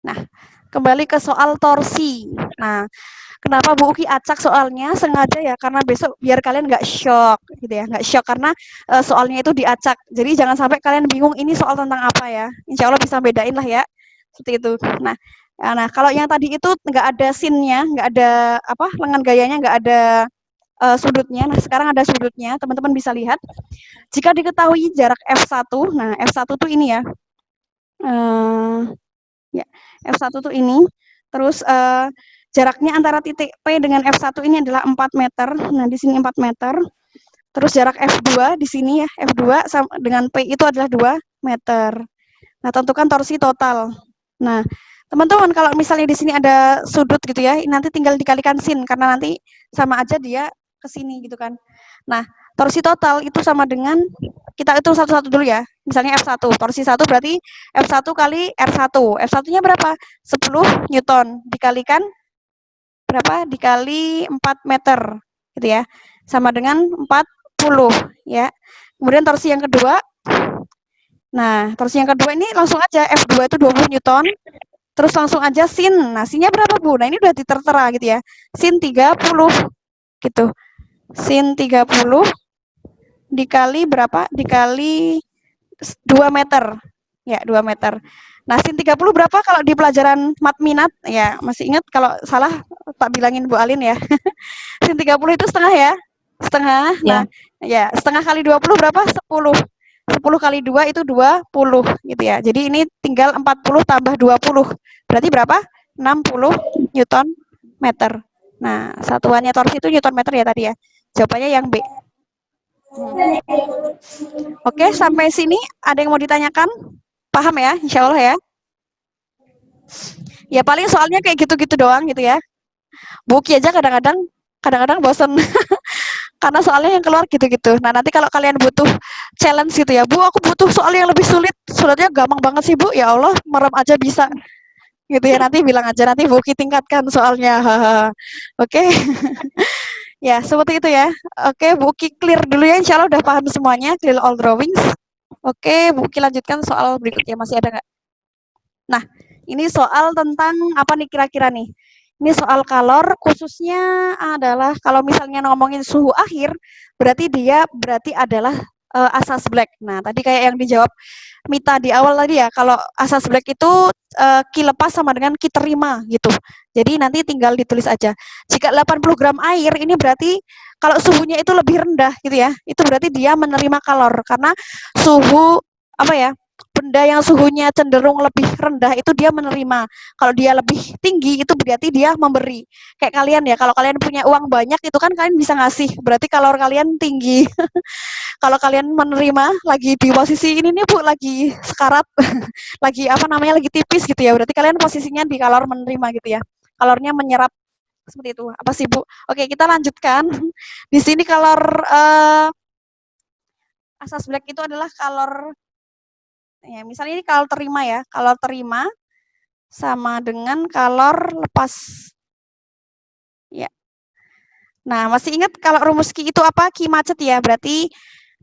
Nah, kembali ke soal torsi. Nah, kenapa Bu Uki acak soalnya? Sengaja ya, karena besok biar kalian nggak shock, gitu ya. Nggak shock karena soalnya itu diacak. Jadi jangan sampai kalian bingung ini soal tentang apa ya. Insya Allah bisa bedain lah ya. Seperti itu. Nah, kalau yang tadi itu nggak ada scene-nya, nggak ada apa lengan gayanya, nggak ada sudutnya. Nah, sekarang ada sudutnya. Teman-teman bisa lihat. Jika diketahui jarak F1, nah F1 tuh ini ya. Ya, F1 tuh ini. Terus jaraknya antara titik P dengan F1 ini adalah 4 meter. Nah, di sini 4 meter. Terus jarak F2 di sini ya, F2 dengan P itu adalah 2 meter. Nah, tentukan torsi total. Nah, teman-teman kalau misalnya di sini ada sudut gitu ya, nanti tinggal dikalikan sin karena nanti sama aja dia ke sini gitu kan. Nah, torsi total itu sama dengan kita hitung satu-satu dulu ya. Misalnya F1, torsi 1 berarti F1 kali R1. F1-nya berapa? 10 Newton dikalikan berapa? Dikali 4 meter gitu ya. Sama dengan 40 ya. Kemudian torsi yang kedua. Nah, torsi yang kedua ini langsung aja F2 itu 20 Newton. Terus langsung aja sin. Nah, sinnya berapa, Bu? Nah, ini udah ditertera gitu ya. Sin 30 gitu. Sin 30 dikali berapa? Dikali 2 meter. Ya, 2 meter. Nah, sin 30 berapa kalau di pelajaran mat minat? Ya, masih ingat kalau salah tak bilangin Bu Alin ya. Sin 30 itu setengah ya? Setengah. Nah, ya, setengah kali 20 berapa? 10. 10 kali 2 itu 20 gitu ya. Jadi ini tinggal 40 tambah 20. Berarti berapa? 60 Newton meter. Nah, satuannya torsi itu Newton meter ya tadi ya. Jawabannya yang B. Oke, sampai sini ada yang mau ditanyakan? Paham ya? Insya Allah ya. Ya paling soalnya kayak gitu-gitu doang gitu ya. Buki aja kadang-kadang bosen. Karena soalnya yang keluar gitu-gitu. Nah, nanti kalau kalian butuh challenge gitu ya, Bu, aku butuh soal yang lebih sulit. Suratnya gampang banget sih, Bu. Ya Allah, merem aja bisa. Gitu ya, nanti bilang aja, nanti Buki tingkatkan soalnya. Oke. Ya, seperti itu ya. Oke, Buki clear dulu ya. Insya Allah udah paham semuanya. Clear all drawings. Oke, Buki lanjutkan soal berikutnya. Masih ada nggak? Nah, ini soal tentang apa nih kira-kira nih? Ini soal kalor, khususnya adalah kalau misalnya ngomongin suhu akhir, berarti adalah asas black. Nah, tadi kayak yang dijawab Mita di awal tadi ya, kalau asas black itu Ki lepas sama dengan Ki terima gitu. Jadi nanti tinggal ditulis aja. Jika 80 gram air ini berarti kalau suhunya itu lebih rendah gitu ya, itu berarti dia menerima kalor karena suhu apa ya? Benda yang suhunya cenderung lebih rendah itu dia menerima. Kalau dia lebih tinggi itu berarti dia memberi. Kayak kalian ya, kalau kalian punya uang banyak itu kan kalian bisa ngasih. Berarti kalor kalian tinggi. Kalau kalian menerima lagi di posisi ini nih Bu, lagi sekarat, lagi apa namanya lagi tipis gitu ya. Berarti kalian posisinya di kalor menerima gitu ya. Kalornya menyerap seperti itu. Apa sih Bu? Oke, kita lanjutkan. Di sini kalor asas black itu adalah kalor ya, misalnya ini kalor terima ya. Kalor terima sama dengan kalor lepas. Ya. Nah, masih ingat kalau rumus Ki itu apa? Ki macet ya. Berarti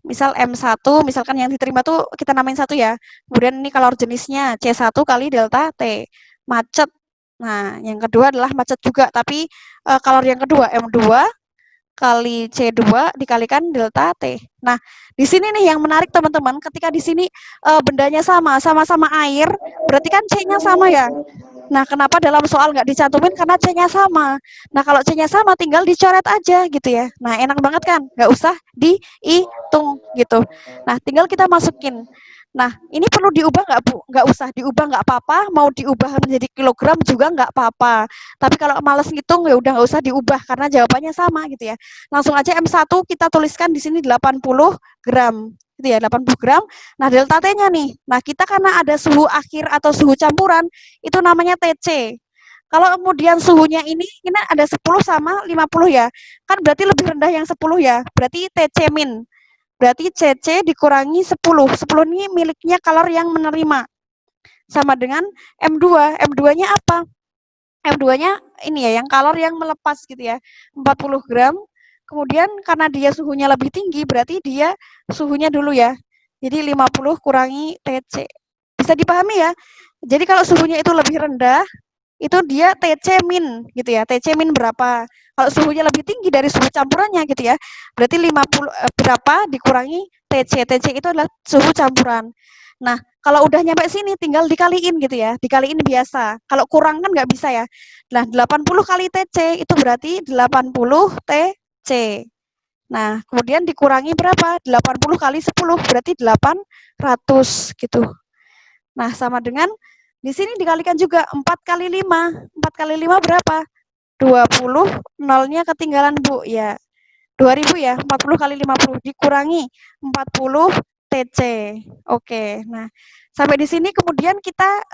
misal M1, misalkan yang diterima tuh kita namain 1 ya. Kemudian ini kalor jenisnya C1 kali delta T. Macet. Nah, yang kedua adalah macet juga, tapi kalor yang kedua M2 kali C2 dikalikan delta T. Nah, di sini nih yang menarik teman-teman, ketika di sini bendanya sama-sama air, berarti kan C-nya sama ya. Nah, kenapa dalam soal nggak dicantumin? Karena C-nya sama. Nah, kalau C-nya sama tinggal dicoret aja gitu ya. Nah, enak banget kan? Nggak usah dihitung gitu. Nah, tinggal kita masukin. Nah, ini perlu diubah nggak Bu? Nggak usah diubah, nggak apa-apa. Mau diubah menjadi kilogram juga nggak apa-apa. Tapi kalau males ngitung ya udah nggak usah diubah karena jawabannya sama gitu ya. Langsung aja M1 kita tuliskan di sini 80 gram. Gitu ya, 80 gram. Nah, delta T-nya nih. Nah, kita karena ada suhu akhir atau suhu campuran, itu namanya TC. Kalau kemudian suhunya ini ada 10 sama 50 ya. Kan berarti lebih rendah yang 10 ya. Berarti TC min. Berarti CC dikurangi 10. 10 ini miliknya kalor yang menerima. Sama dengan M2. M2-nya apa? M2-nya ini ya, yang kalor yang melepas gitu ya. 40 gram Kemudian karena dia suhunya lebih tinggi, berarti dia suhunya dulu ya. Jadi 50 kurangi TC. Bisa dipahami ya? Jadi kalau suhunya itu lebih rendah, itu dia TC min gitu ya. TC min berapa? Kalau suhunya lebih tinggi dari suhu campurannya gitu ya. Berarti 50 berapa dikurangi TC. TC itu adalah suhu campuran. Nah, kalau udah nyampe sini tinggal dikaliin gitu ya. Dikaliin biasa. Kalau kurang kan nggak bisa ya. Nah, 80 kali TC itu berarti 80 TC. Nah, kemudian dikurangi berapa? 80 kali 10 berarti 800 gitu. Nah, sama dengan di sini dikalikan juga 4 kali 5. 4 kali 5 berapa? 20, nolnya ketinggalan Bu. Ya, 2000 ya, 40 kali 50 dikurangi 40 TC. Oke, nah sampai di sini kemudian kita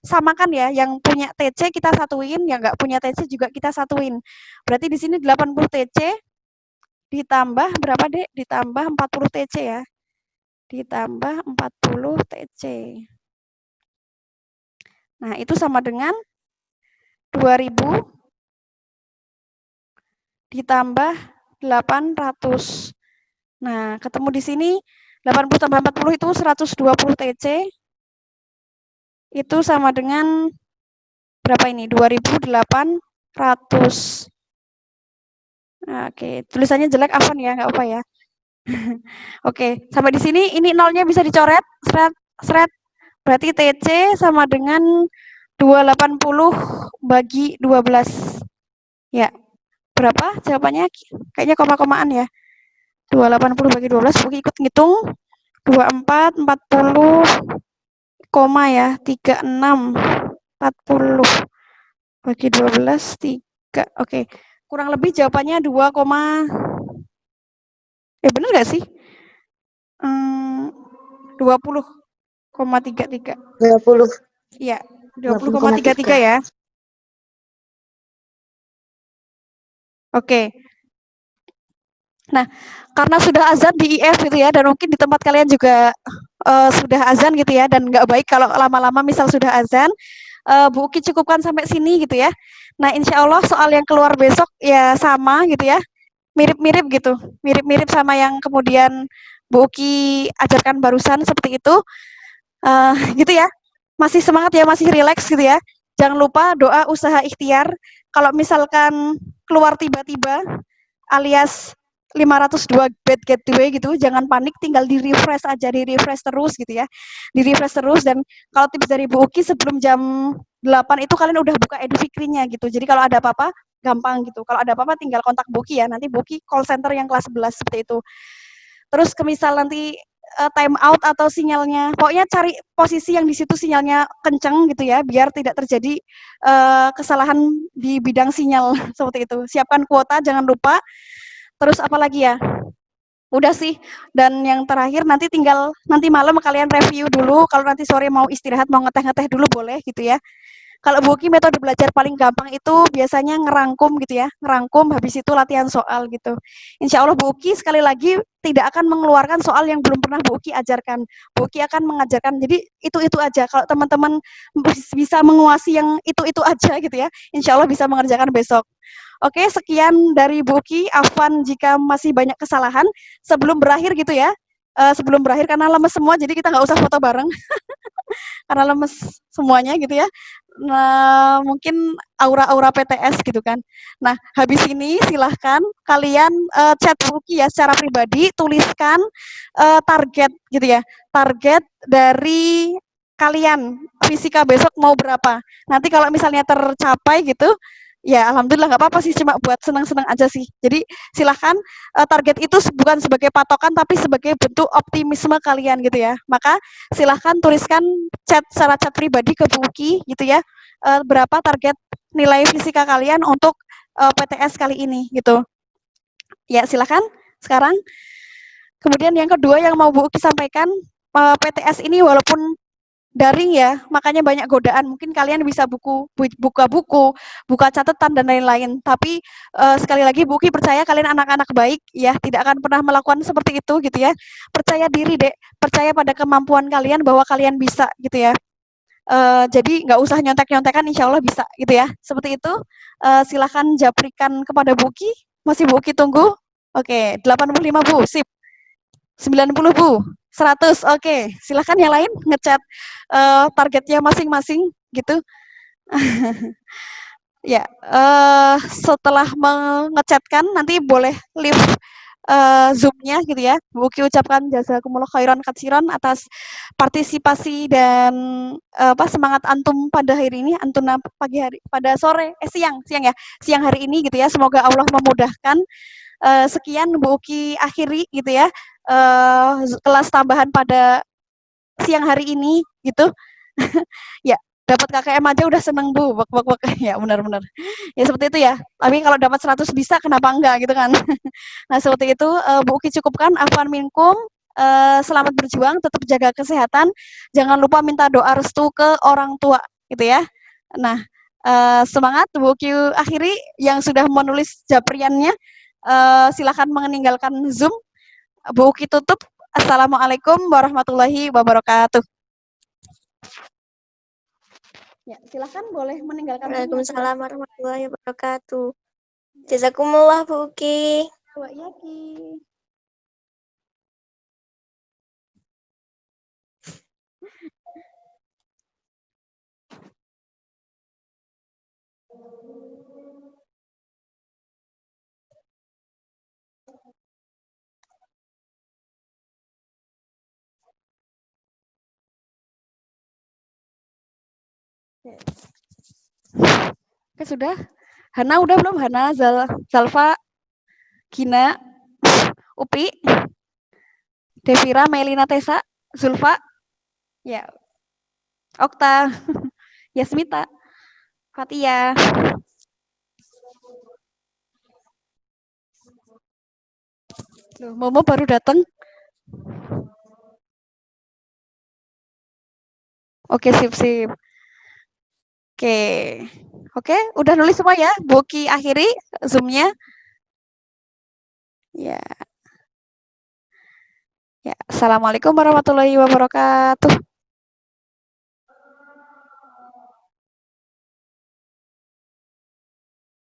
samakan ya, yang punya TC kita satuin, yang nggak punya TC juga kita satuin. Berarti di sini 80 TC ditambah berapa Dek? Ditambah 40 TC ya. Ditambah 40 TC. Nah, itu sama dengan 2000 ditambah 800. Nah, ketemu di sini 80 tambah 40 itu 120 TC. Itu sama dengan berapa ini? 2800. Nah, oke, tulisannya jelek Afan ya, nggak apa ya. Oke, sampai di sini ini nolnya bisa dicoret, seret, seret. Berarti TC sama dengan 280 bagi 12. Ya, berapa jawabannya? Kayaknya koma-komaan ya. 280 bagi 12, Buki ikut ngitung. 24, 40, koma ya, 36, 40 bagi 12, 3. Oke, kurang lebih jawabannya 2, bener nggak sih? 20,33. 20. Iya, 20,33 ya. Oke. Nah, karena sudah azan di IF gitu ya, dan mungkin di tempat kalian juga sudah azan gitu ya, dan nggak baik kalau lama-lama misal sudah azan, Bu Uki cukupkan sampai sini gitu ya. Nah, insya Allah soal yang keluar besok ya sama gitu ya, mirip-mirip gitu, mirip-mirip sama yang kemudian Bu Uki ajarkan barusan seperti itu, gitu ya. Masih semangat ya, masih rileks gitu ya. Jangan lupa doa usaha ikhtiar. Kalau misalkan keluar tiba-tiba alias 502 bad gateway gitu, jangan panik, tinggal di-refresh aja, di-refresh terus gitu ya. Di-refresh terus, dan kalau tips dari Bu Uki sebelum jam 8 itu kalian udah buka Edufikri-nya gitu. Jadi kalau ada apa-apa gampang gitu. Kalau ada apa-apa tinggal kontak Bu Uki ya. Nanti Bu Uki call center yang kelas 11 seperti itu. Terus kemisal nanti time out atau sinyalnya, pokoknya cari posisi yang di situ sinyalnya kenceng gitu ya, biar tidak terjadi kesalahan di bidang sinyal seperti itu. Siapkan kuota, jangan lupa. Terus apa lagi ya? Udah sih. Dan yang terakhir nanti tinggal nanti malam kalian review dulu. Kalau nanti sore mau istirahat, mau ngeteh-ngeteh dulu boleh gitu ya. Kalau Bu Uki metode belajar paling gampang itu biasanya ngerangkum gitu ya. Ngerangkum habis itu latihan soal gitu. Insya Allah Bu Uki sekali lagi tidak akan mengeluarkan soal yang belum pernah Bu Uki ajarkan. Bu Uki akan mengajarkan, jadi itu aja. Kalau teman-teman bisa menguasai yang itu aja gitu ya, insya Allah bisa mengerjakan besok. Oke, sekian dari Bu Uki. Afwan jika masih banyak kesalahan. Sebelum berakhir gitu ya, sebelum berakhir karena lemes semua, jadi kita nggak usah foto bareng. Karena lemes semuanya gitu ya. Nah, mungkin aura-aura PTS gitu kan. Nah, habis ini silahkan kalian chat Bu Uki ya secara pribadi, tuliskan target gitu ya. Target dari kalian fisika besok mau berapa. Nanti kalau misalnya tercapai gitu, ya alhamdulillah nggak apa-apa sih, cuma buat senang-senang aja sih. Jadi silahkan target itu bukan sebagai patokan tapi sebagai bentuk optimisme kalian gitu ya. Maka silahkan tuliskan secara chat pribadi ke Bu Uki gitu ya, berapa target nilai fisika kalian untuk PTS kali ini gitu. Ya silahkan sekarang. Kemudian yang kedua yang mau Bu Uki sampaikan, PTS ini walaupun daring ya, makanya banyak godaan. Mungkin kalian bisa buka buku, buka catatan dan lain-lain. Tapi sekali lagi Bu Uki percaya kalian anak-anak baik ya, tidak akan pernah melakukan seperti itu gitu ya. Percaya diri Dek, percaya pada kemampuan kalian bahwa kalian bisa gitu ya. Jadi nggak usah nyontek-nyontekan, insya Allah bisa gitu ya. Seperti itu, silahkan japrikan kepada Bu Uki Masih Bu Uki tunggu? Oke, 85 Bu, sip. 90 Bu, 100, oke. Silahkan yang lain ngechat targetnya masing-masing gitu. Ya, setelah mengechatkan nanti boleh leave Zoom-nya gitu ya. Bu Uki ucapkan jazakumullah khairan katsiran atas partisipasi dan semangat antum pada hari ini, antuna pagi hari, pada sore, siang ya, siang hari ini gitu ya. Semoga Allah memudahkan. Sekian Bu Uki akhiri gitu ya, kelas tambahan pada siang hari ini gitu. Ya, dapat KKM aja udah seneng Bu, wak. Ya benar-benar. Ya seperti itu ya. Tapi kalau dapat 100 bisa kenapa enggak gitu kan. Nah, seperti itu Bu Uki cukupkan. Afwan minkum. Selamat berjuang, tetap jaga kesehatan. Jangan lupa minta doa restu ke orang tua gitu ya. Nah, semangat Bu Uki akhiri yang sudah menulis japriannya. Silakan meninggalkan Zoom. Bu Uki tutup. Assalamualaikum warahmatullahi wabarakatuh. Ya, silakan boleh meninggalkan Zoom. Waalaikumsalam warahmatullahi wabarakatuh. Jazakumullah Bu Uki. Wa iyaki. Oke, sudah. Hana udah belum? Hana, Zalfa, Gina, Upi, Devira, Melina, Tessa, Zulfa, ya, Okta, Yasmita, Fatia. Loh, Momo baru datang. Oke, sip. Oke, udah nulis semua ya? Bu Uki akhiri Zoom-nya. Ya. Ya, Assalamualaikum warahmatullahi wabarakatuh.